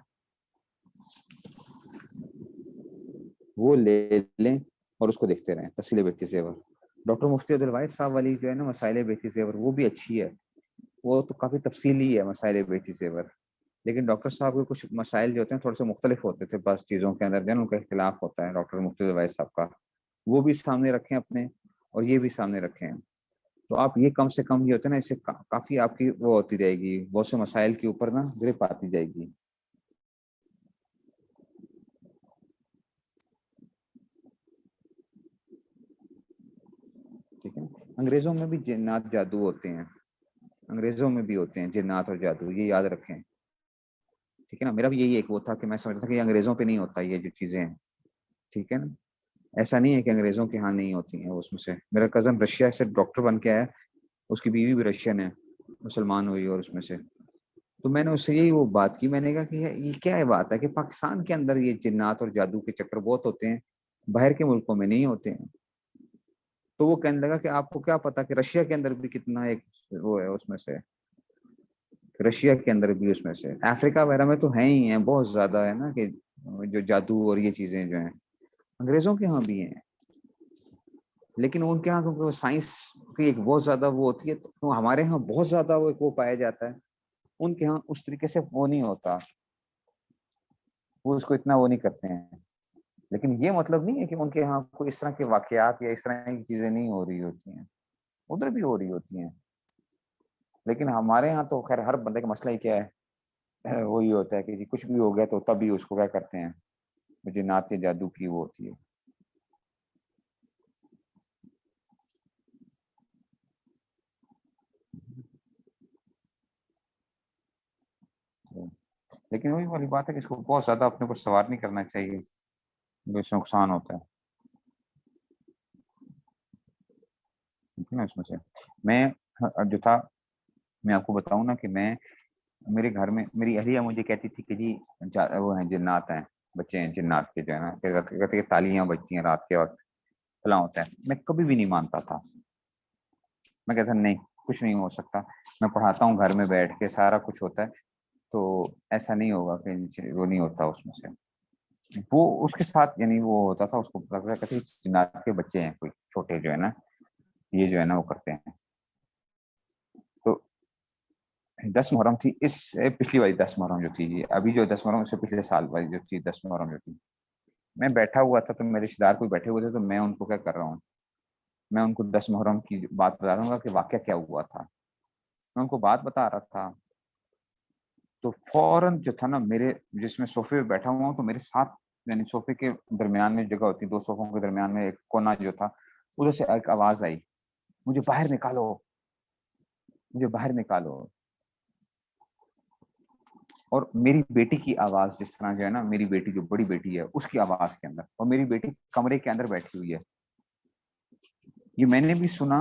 A: وہ لے لیں اور اس کو دیکھتے رہیں. تفصیل بیٹی زیور ڈاکٹر مفتی عبدالواحد صاحب والی جو ہے نا مسائل بیٹی زیور، وہ بھی اچھی ہے، وہ تو کافی تفصیلی ہے مسائل بیٹی زیور. لیکن ڈاکٹر صاحب کے کچھ مسائل جو ہوتے ہیں تھوڑے سے مختلف ہوتے تھے، بعض چیزوں کے اندر جو ہے نا ان کا اختلاف ہوتا ہے ڈاکٹر مفتی عبدالواحد صاحب کا، وہ بھی سامنے رکھیں اپنے، اور یہ بھی سامنے رکھیں. تو آپ یہ کم سے کم یہ ہوتا ہے نا، اس سے کافی آپ کی وہ ہوتی رہے گی، بہت سے مسائل کے اوپر نا گرپ آتی جائے گی. ٹھیک ہے. انگریزوں میں بھی جنات جادو ہوتے ہیں، انگریزوں میں بھی ہوتے ہیں جنات اور جادو، یہ یاد رکھیں. ٹھیک ہے نا. میرا بھی یہی ایک وہ تھا کہ میں سمجھتا تھا کہ انگریزوں پہ نہیں ہوتا یہ جو چیزیں ہیں، ٹھیک ہے نا. ایسا نہیں ہے کہ انگریزوں کے ہاں نہیں ہوتی ہیں. اس میں سے میرا کزن رشیا سے ڈاکٹر بن کے آیا، اس کی بیوی بھی رشین ہے، مسلمان ہوئی، اور اس میں سے تو میں نے اس سے یہی وہ بات کی. میں نے کہا کہ یہ کیا ہے بات ہے کہ پاکستان کے اندر یہ جنات اور جادو کے چکر بہت ہوتے ہیں، باہر کے ملکوں میں نہیں ہوتے ہیں. تو وہ کہنے لگا کہ آپ کو کیا پتا کہ رشیا کے اندر بھی کتنا ایک وہ ہے، اس میں سے رشیا کے اندر بھی، اس میں سے افریقہ وغیرہ میں تو ہیں ہی ہیں، بہت زیادہ ہے نا کہ جو جادو اور یہ چیزیں جو ہیں انگریزوں کے ہاں بھی ہیں. لیکن ان کے ہاں کیونکہ سائنس کی ایک بہت زیادہ وہ ہوتی ہے، تو ہمارے ہاں بہت زیادہ وہ پایا جاتا ہے، ان کے ہاں اس طریقے سے وہ نہیں ہوتا، وہ اس کو اتنا وہ نہیں کرتے ہیں. لیکن یہ مطلب نہیں ہے کہ ان کے ہاں کوئی اس طرح کے واقعات یا اس طرح کی چیزیں نہیں ہو رہی ہوتی ہیں، ادھر بھی ہو رہی ہوتی ہیں. لیکن ہمارے ہاں تو خیر ہر بندے کا مسئلہ ہی کیا ہے، وہی ہوتا ہے کہ جی کچھ بھی ہو گیا تو تب بھی اس کو کیا کرتے ہیں، مجھے نعت جادو کی وہ ہوتی ہے. لیکن وہی والی بات ہے کہ اس کو بہت زیادہ اپنے کو سوار نہیں کرنا چاہیے، اس سے نقصان ہوتا ہے. ٹھیک ہے نا. اس میں سے میں جو تھا، میں آپ کو بتاؤں نا کہ میں میرے گھر میں میری اہلیہ مجھے کہتی تھی کہ جی وہ ہیں جنات ہیں، بچے ہیں جنات کے جو ہے نا، کہتے کہ تالیاں بجتی ہیں رات کے وقت، فلاں ہوتا ہے. میں کبھی بھی نہیں مانتا تھا، میں کہتا نہیں کچھ نہیں ہو سکتا. میں پڑھاتا ہوں گھر میں بیٹھ کے، سارا کچھ ہوتا ہے، تو ایسا نہیں ہوگا کہ وہ نہیں ہوتا. اس میں سے وہ اس کے ساتھ یعنی وہ ہوتا تھا، اس کو کہتے جنات کے بچے ہیں کوئی چھوٹے جو ہے نا، یہ جو ہے نا وہ کرتے ہیں. تو 10 محرم تھی، اس پچھلی والی 10 محرم جو تھی، ابھی جو 10 محرم اس سے پچھلے سال والی جو تھی 10 محرم جو تھی، میں بیٹھا ہوا تھا تو میرے رشتے دار کوئی بیٹھے ہوئے تھے، تو میں ان کو کیا کر رہا ہوں، میں ان کو 10 محرم کی بات بتا رہا ہوں کہ واقعہ کیا ہوا تھا. میں ان کو بات بتا رہا تھا، تو فوراً جو تھا نا میرے، جس میں صوفے پہ بیٹھا ہوا ہوں تو میرے ساتھ یعنی صوفے کے درمیان میں جگہ ہوتی، دو صوفوں کے درمیان میں ایک کونا جو تھا، ادھر سے ایک آواز آئی، مجھے باہر نکالو، مجھے باہر نکالو. اور میری بیٹی کی آواز جس طرح جو ہے نا، میری بیٹی جو بڑی بیٹی ہے اس کی آواز کے اندر، اور میری بیٹی کمرے کے اندر بیٹھی ہوئی ہے، یہ میں نے بھی سنا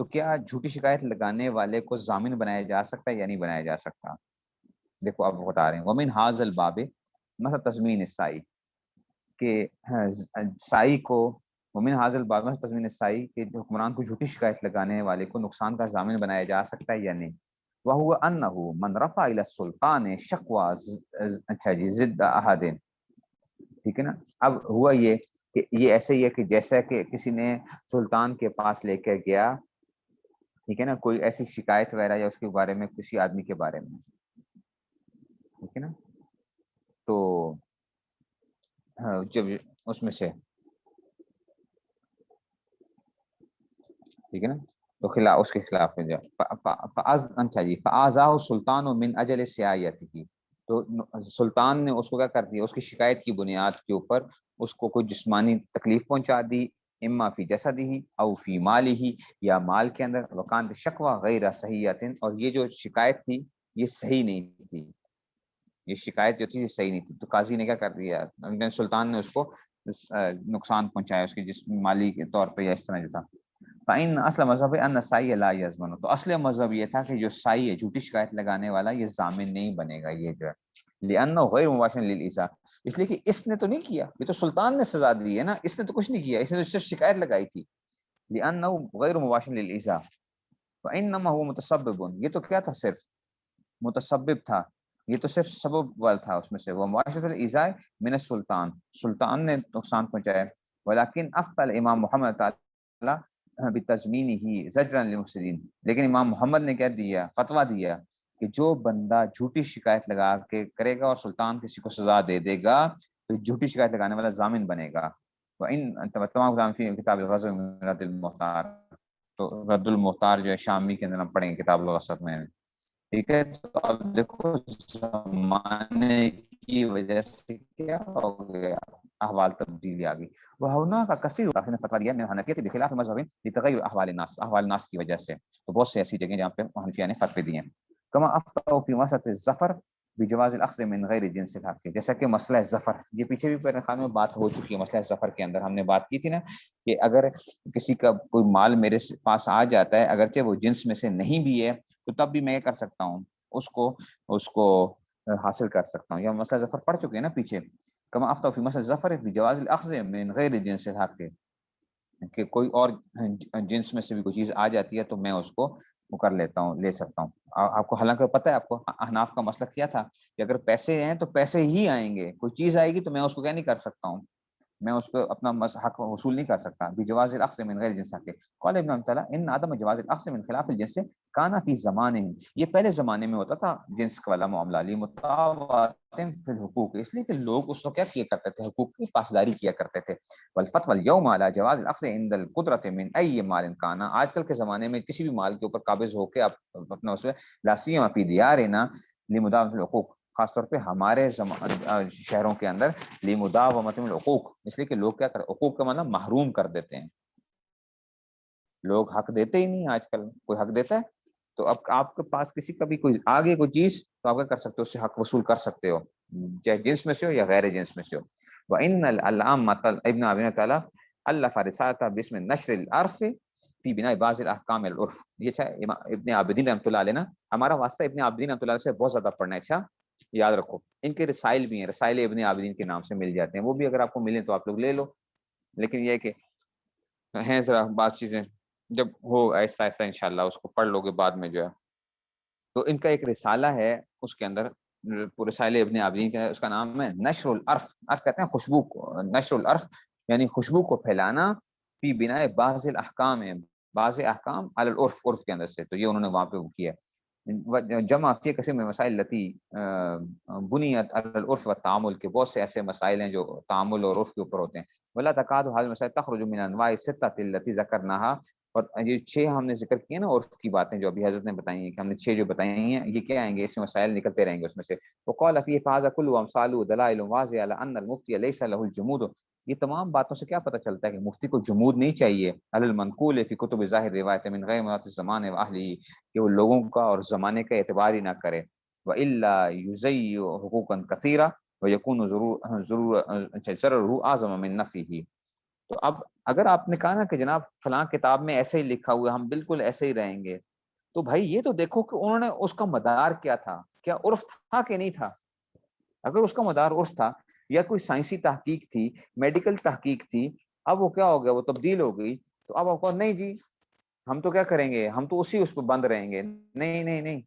A: تو کیا جھوٹی شکایت لگانے والے کو ضامن بنایا جا سکتا ہے یا نہیں بنایا جا سکتا؟ دیکھو اب بتا رہے ہیں ومن حاض الباب مثلا تضمین السائی کہ سائی کو ومن حاض الباب مثلا تضمین السائی کہ حکمران کو جھوٹی شکایت لگانے والے کو نقصان کا ضامن بنایا جا سکتا ہے یا نہیں؟ وهو انه من رفع الى السلطان شکوى اچھا جی ضد احد، ٹھیک ہے نا. اب ہوا یہ کہ یہ ایسے ہی ہے کہ جیسا کہ کسی نے سلطان کے پاس لے کر گیا، ٹھیک ہے نا، کوئی ایسی شکایت وغیرہ یا اس کے بارے میں کسی آدمی کے بارے میں، ٹھیک ہے نا، تو جب اس میں سے ٹھیک ہے نا تو خلاف اس کے خلاف میں اچھا جی فآزاہ سلطان من اجل سیایتہ، تو سلطان نے اس کو کیا کر دیا، اس کی شکایت کی بنیاد کے اوپر اس کو کوئی جسمانی تکلیف پہنچا دی، اما فی جسدہ او فی مالہ، یا مال کے اندر، وکانت شکوہ غیر صحیحۃ، اور یہ جو شکایت تھی یہ صحیح نہیں تھی، یہ شکایت جو تھی یہ صحیح نہیں تھی، تو قاضی نے کیا کر دیا، سلطان نے اس کو نقصان پہنچایا اس کے جسم مالی کے طور پہ یا اس طرح جو تھا. فإن اصل مذہب ہے ان سائی لا یضمن، تو اصل مذہب یہ تھا کہ جو سائی ہے جھوٹی شکایت لگانے والا یہ ضامن نہیں بنے گا، یہ جو ہے لأنه غیر مباشر للإیذاء، اس لیے کہ اس نے تو نہیں کیا، یہ تو سلطان نے سزا دی ہے نا، اس نے تو کچھ نہیں کیا، اس نے تو صرف شکایت لگائی تھی. لأنه غیر مباشر للإیذاء فإنما هو متسبب، یہ تو کیا تھا، صرف متسبب تھا، یہ تو صرف سبب والا تھا اس میں سے، وہ مباشرۃ الإیذاء من السلطان، سلطان نے نقصان پہنچایا. ولكن افتى الامام محمد تعالی بتضمینہ زجرا للمفسدین، لیکن امام محمد نے کیا دیا، فتویٰ دیا کہ جو بندہ جھوٹی شکایت لگا کے کرے گا اور سلطان کسی کو سزا دے دے گا تو جھوٹی شکایت لگانے والا ضامن بنے گا. وَإِن تمام کلام فی کتاب الغزو من رد المختار، تو رد المختار جو ہے شامی کے اندر ہم پڑھیں گے کتاب الغزو میں، ٹھیک ہے. تو اب دیکھو زمانے کی وجہ سے کیا ہو گیا، احوال تبدیلی آ گئی. وہنا کا کثیر نے فتویٰ دیا حنفیت بخلاف مذہب لتغیر احوال الناس، احوال الناس کی وجہ سے، تو بہت سے ایسی جگہیں جہاں پہ حنفیہ نے فتوے دیے ہیں. کما افتوا فی وسط الظفر بجواز الاخذ من غیر جنس الحق، جیسا کہ مسئلہ ظفر، یہ پیچھے بھی میرے خیال میں بات ہو چکی ہے، مسئلہ ظفر کے اندر ہم نے بات کی تھی نا کہ اگر کسی کا کوئی مال میرے پاس آ جاتا ہے اگرچہ وہ جنس میں سے نہیں بھی ہے تو تب بھی میں یہ کر سکتا ہوں، اس کو حاصل کر سکتا ہوں. یا مسئلہ ظفر پڑھ چکے ہیں نا پیچھے. کما افتوا فی مسئلہ ظفر بجواز الاخذ من غیر جنس الحق، کہ کوئی اور جنس میں سے بھی کوئی چیز آ جاتی ہے تو میں اس کو وہ کر لیتا ہوں، لے سکتا ہوں. آپ کو حالانکہ پتہ ہے، آپ کو احناف کا مسئلہ کیا تھا کہ اگر پیسے ہیں تو پیسے ہی آئیں گے، کوئی چیز آئے گی تو میں اس کو کیا نہیں کر سکتا ہوں، میں اس کو اپنا حق وصول نہیں کر سکتا. بجواز الاخذ من غیر جنس حق، قال ابن تعالی ان عدم جواز الاخذ من خلاف الجنس کانا فی زمانے، یہ پہلے زمانے میں ہوتا تھا جنس والا معاملہ، لمطاوعات فی الحقوق، اس لیے کہ لوگ اس کو کیا کیا کرتے تھے، حقوق کی پاسداری کیا کرتے تھے. والفتوى اليوم على جواز الاخذ عند القدرة من اي مال کانا، آج کل کے زمانے میں کسی بھی مال کے اوپر قابض ہو کے آپ اپنا اس میں لا سیما فی دیارنا لمداومۃ الحقوق، خاص طور پہ ہمارے شہروں کے اندر لمداومۃ الحقوق، اس لیے کہ لوگ کیا کرتے، حقوق کا مطلب محروم کر دیتے ہیں، لوگ حق دیتے ہی نہیں، آج کل کوئی حق دیتا ہے تو اب آپ کے پاس کسی کا بھی کوئی آگے کوئی چیز تو آپ کیا کر سکتے ہو، اس سے حق وصول کر سکتے ہو، چاہے جنس میں سے ہو یا غیر جنس میں سے ہو. وَإِنَّ الْعَلَّامَةَ ابن عابدین تعالیٰ أَلَّفَ رسالة باسم نشر العرف فی بناء بعض الاحکام العرف، یہ اچھا ابن عابدین رحمۃ اللہ علیہ نا، ہمارا واسطہ ابن عابدین رحمۃ اللہ علیہ سے بہت زیادہ پڑھنا ہے، اچھا یاد رکھو. ان کے رسائل بھی ہیں، رسائل ابن عابدین کے نام سے مل جاتے ہیں، وہ بھی اگر آپ کو ملیں تو آپ لوگ لے لو، لیکن یہ کہ ہیں ذرا بات چیزیں جب ہو ایسا ایسا انشاءاللہ اس کو پڑھ لو گے بعد میں جو ہے. تو ان کا ایک رسالہ ہے، اس کے اندر رسائل ابن عابدین کا ہے، اس کا نام ہے نشر العرف، عرف کہتے ہیں خوشبو کو، نشر العرف یعنی خوشبو کو پھیلانا، فی بناء بعض الاحکام، بعض احکام علی العرف، عرف کے اندر سے، تو یہ انہوں نے وہاں پہ وہ کیا جمع فی کثیر من مسائل التی بنیت علی العرف والتعامل، کے بہت سے ایسے مسائل ہیں جو تعامل اور عرف کے اوپر ہوتے ہیں. ولا تکاد هذه المسائل تخرج من انواع الستة التي ذکرناها، اور یہ 6 ہم نے ذکر کیے نا عرف کی باتیں جو ابھی حضرت نے بتائی ہیں کہ ہم نے 6 جو بتائی ہیں یہ کیا آئیں گے، اس میں مسائل نکلتے رہیں گے اس میں سے. وقال فی فهذا كل امثال دلائل واضحه على ان المفتي ليس له الجمود، یہ تمام باتوں سے کیا پتہ چلتا ہے کہ مفتی کو جمود نہیں چاہیے، علی المنقول فی کتب ظاہر روایت من غیر مرات الزمان واہلہ، کہ وہ لوگوں کا اور زمانے کا اعتبار ہی نہ کرے. والا یضیع حقوقا کثیرہ ویکون ضرورہ اعظم من نفعہ، تو اب اگر آپ نے کہا نا کہ جناب فلاں کتاب میں ایسے ہی لکھا ہوا ہے، ہم بالکل ایسے ہی رہیں گے، تو بھائی یہ تو دیکھو کہ انہوں نے اس کا مدار کیا تھا، کیا عرف تھا کہ نہیں تھا؟ اگر اس کا مدار عرف تھا یا کوئی سائنسی تحقیق تھی، میڈیکل تحقیق تھی، اب وہ کیا ہو گیا، وہ تبدیل ہو گئی، تو اب آپ کو نہیں جی ہم تو کیا کریں گے، ہم تو اسی اس پہ بند رہیں گے، نہیں نہیں نہیں۔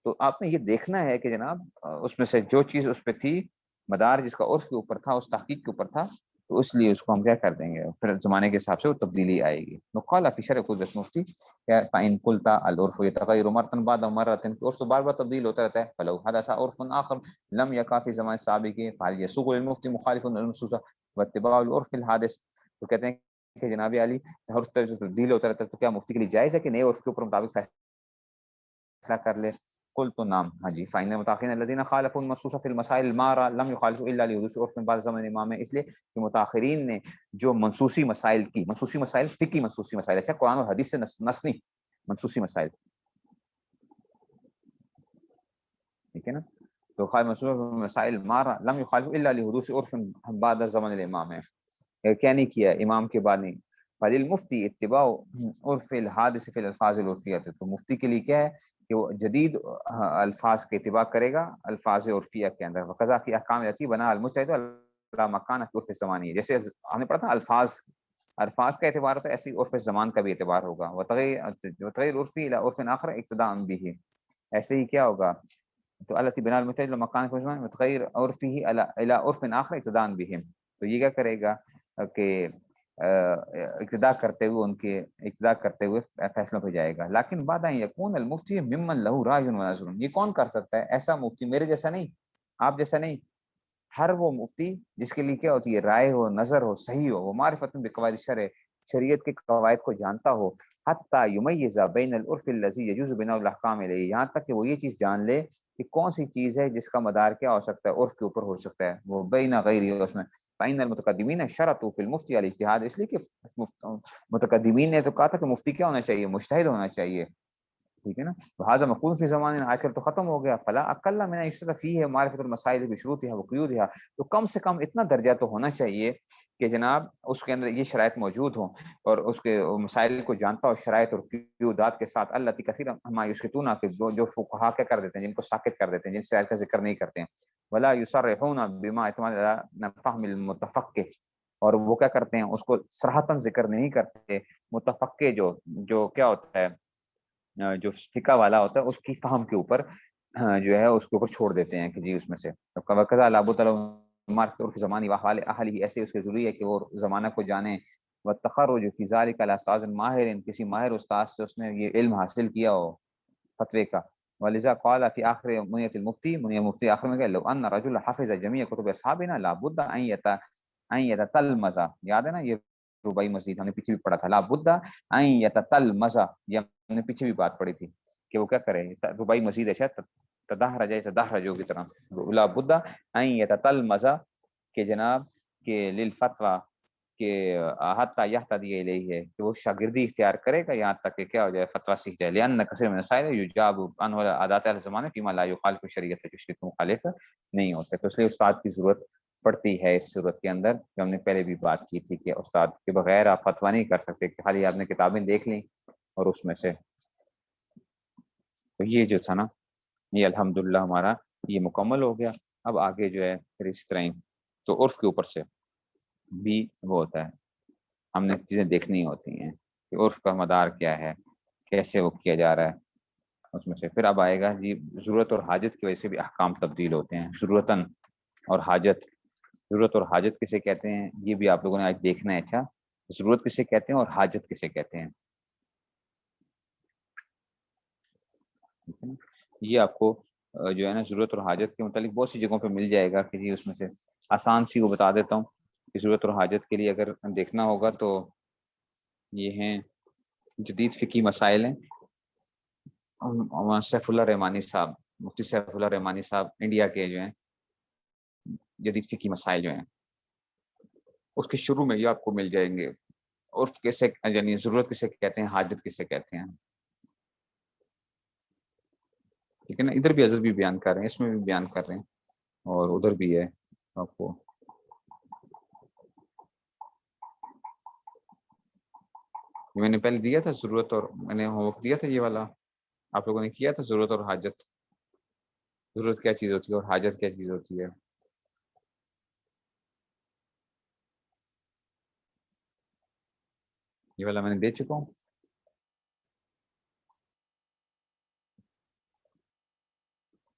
A: تو آپ نے یہ دیکھنا ہے کہ جناب اس میں سے جو چیز اس پہ تھی، مدار جس کا عرف کے اوپر تھا، اس تحقیق کے اوپر تھا، تو اس لیے اس کو ہم کیا کر دیں گے، پھر زمانے کے حساب سے وہ تبدیلی آئے گی۔ نقال فی شرح قدرت مفتی فإن قلت العرف يتغير مرة بعد مرة، عرف بار بار تبدیل ہوتا رہتا ہے، فلو حدث عرف آخر لم يقع في زمان السابق فهل يسوغ للمفتي مخالف للنصوص واتباع العرف الحادث؟ تو کہتے ہیں کہ جناب علی عرف تبدیل ہوتا رہتا ہے، تو کیا مفتی کے لیے جائز ہے کہ نئے عرف کے اوپر مطابق فیصلہ کر لے؟ قلت نعم، ہاں جی، فإن المتأخرين الذين خالفوا المنصوص في المسائل المارة لم يخالفوا إلا لحدوث عرف بعد زمن الإمام، اس لیے کہ متأخرین نے جو منصوصی مسائل کی، منصوصی مسائل فقہی منصوصی مسائل، ایسے قرآن اور حدیث سے نص نہیں، منصوصی مسائل، ٹھیک ہے نا، تو خالف منصوصی مسائل مارا لم يخالفوا إلا لحدوث عرف بعد زمن الإمام ہے، کیا نہیں کیا امام کے بعد نہیں، فللمفتی اتباع عرف الحادث فی الالفاظ العرفیہ، تو مفتی کے لیے کیا ہے کہ وہ جدید الفاظ کے اتباع کرے گا الفاظ عرفیہ کے اندر، وقضا فی احکام التي بنا المجتہد علی مکان عرف زمانی، جیسے ہم نے پڑھا تھا الفاظ کا اعتبار ہوتا ہے، ایسے عرف زمان کا بھی اعتبار ہوگا، وتغیر عرفی الی عرف آخر اقتداء به، ایسے ہی کیا ہوگا، تو التي بنا المجتہد علی مکان عرف زمانی وتغیر عرفه الی عرف آخر اقتداء بهم، تو یہ کیا کرے گا کہ اقتداء کرتے ہوئے فیصلوں پہ جائے گا، لیکن بعد ان یکون المفتی ممن له رأی و نظر، یہ کون کر سکتا ہے ایسا مفتی، میرے جیسا نہیں، آپ جیسا نہیں، ہر وہ مفتی جس کے لیے کیا ہوتی ہے رائے ہو، نظر ہو، صحیح ہو، وہ معرفت بقواعد الشرع، شریعت کے قواعد کو جانتا ہو، حتی یمیز بین العرف الذی یجوز بناء الاحکام الیہ، یہاں تک کہ وہ یہ چیز جان لے کہ کون سی چیز ہے جس کا مدار کیا ہو سکتا ہے، عرف کے اوپر ہو سکتا ہے، وہ بین غیرہ اس میں، فإن المتقدمین شرطوا فی المفتی الاجتہاد، اس لیے کہ متقدمین نے تو کہا تھا کہ مفتی کیا ہونا چاہیے، مجتہد ہونا چاہیے، ٹھیک ہے نا، لہٰذا مقبول فی زمانے آج کل تو ختم ہو گیا، فلا اقل من اشترط فیہ معرفت المسائل بشروطها وقیودها، تو کم سے کم اتنا درجہ تو ہونا چاہیے کہ جناب اس کے اندر یہ شرائط موجود ہوں اور اس کے مسائل کو جانتا ہو شرائط اور قیودات کے ساتھ، اللہ کثیر ما یسکتون، کہ جو فقہا کیا کر دیتے ہیں، جن کو ساکت کر دیتے ہیں، جن سے کا ذکر نہیں کرتے ہیں، ولا یصرحون بما اعتماد علی فهم المتفقہ، اور وہ کیا کرتے ہیں اس کو صراحتاً ذکر نہیں کرتے، متفقہ جو کیا ہوتا ہے، جو فقہ والا ہوتا ہے اس کی فہم کے اوپر جو ہے اس کے اوپر چھوڑ دیتے ہیں کہ جی اس میں سے وقضا لابد عرف زمانی واحوال اہل، ایسے اس کے ضروری ہے کہ وہ زمانہ کو جانے، والتخرج فی ذلک علی استاذ ماہر، کسی ماہر استاد سے اس نے یہ علم حاصل کیا ہو فتوے کا، ولذا قال فی آخر منیت المفتی، منیت مفتی آخر میں کہ لو ان رجل حفظ جمیع کتب اصحابنا لابد ان یتتلمذ، یاد ہے نا یہ ربائی مزید ہم نے پیچھے بھی پڑھا تھا، لابد ان یتتلمذ، یہ ہم نے پیچھے بھی بات پڑھی تھی کہ وہ کیا کرے، ربائی مزید ہے شاید تدہرجو کی طرح، لابد ان یتتلمذ، کہ جناب کہ للفتوی، کہ حتی یہتدی الیہ ہے کہ وہ شاگردی اختیار کرے گا یہاں تک کہ کیا ہو جائے فتویٰ سیکھ جائے، لأن کثیر من السائل یجاب عنہ عادات اہل زمانے فیما لا یخالف شریعت، جو شریعت مخالف نہیں ہوتے، تو اس لیے استاد کی ضرورت پڑتی ہے اس صورت کے اندر، جو ہم نے پہلے بھی بات کی تھی کہ استاد کے بغیر آپ فتویٰ نہیں کر سکتے کہ خالی آپ نے کتابیں دیکھ لیں اور اس میں سے، تو یہ جو تھا نا یہ الحمدللہ ہمارا یہ مکمل ہو گیا، اب آگے جو ہے پھر اسی طرح تو عرف کے اوپر سے بھی وہ ہوتا ہے، ہم نے چیزیں دیکھنی ہوتی ہیں کہ عرف کا مدار کیا ہے، کیسے وہ کیا جا رہا ہے اس میں سے، پھر اب آئے گا جی ضرورت اور حاجت کی وجہ سے بھی احکام تبدیل ہوتے ہیں، ضرورتاً اور حاجت، ضرورت اور حاجت کسے کہتے ہیں یہ بھی آپ لوگوں نے آج دیکھنا ہے، اچھا ضرورت کسے کہتے ہیں اور حاجت کسے کہتے ہیں، یہ آپ کو جو ہے نا ضرورت اور حاجت کے متعلق بہت سی جگہوں پہ مل جائے گا کہ جی اس میں سے آسان سی وہ بتا دیتا ہوں کہ ضرورت اور حاجت کے لیے اگر دیکھنا ہوگا تو یہ ہیں جدید فقی مسائل ہیں، سیف اللہ رحمانی صاحب، مفتی سیف اللہ رحمانی صاحب انڈیا کے جو ہیں جدید فقی مسائل جو ہیں اس کے شروع میں یہ آپ کو مل جائیں گے، عرف کیسے یعنی ضرورت کسے کہتے ہیں، حاجت کسے کہتے ہیں، ٹھیک ہے نا، ادھر بھی حضرت بھی بیان کر رہے ہیں، اس میں بھی بیان کر رہے ہیں اور ادھر بھی ہے آپ کو، یہ میں نے پہلے دیا تھا ضرورت، اور میں نے ہوم ورک دیا تھا یہ والا، آپ لوگوں نے کیا تھا ضرورت اور حاجت. ضرورت کیا چیز ہوتی ہے اور حاجت کیا چیز ہوتی ہے؟ یہ والا میں نے دے چکا ہوں.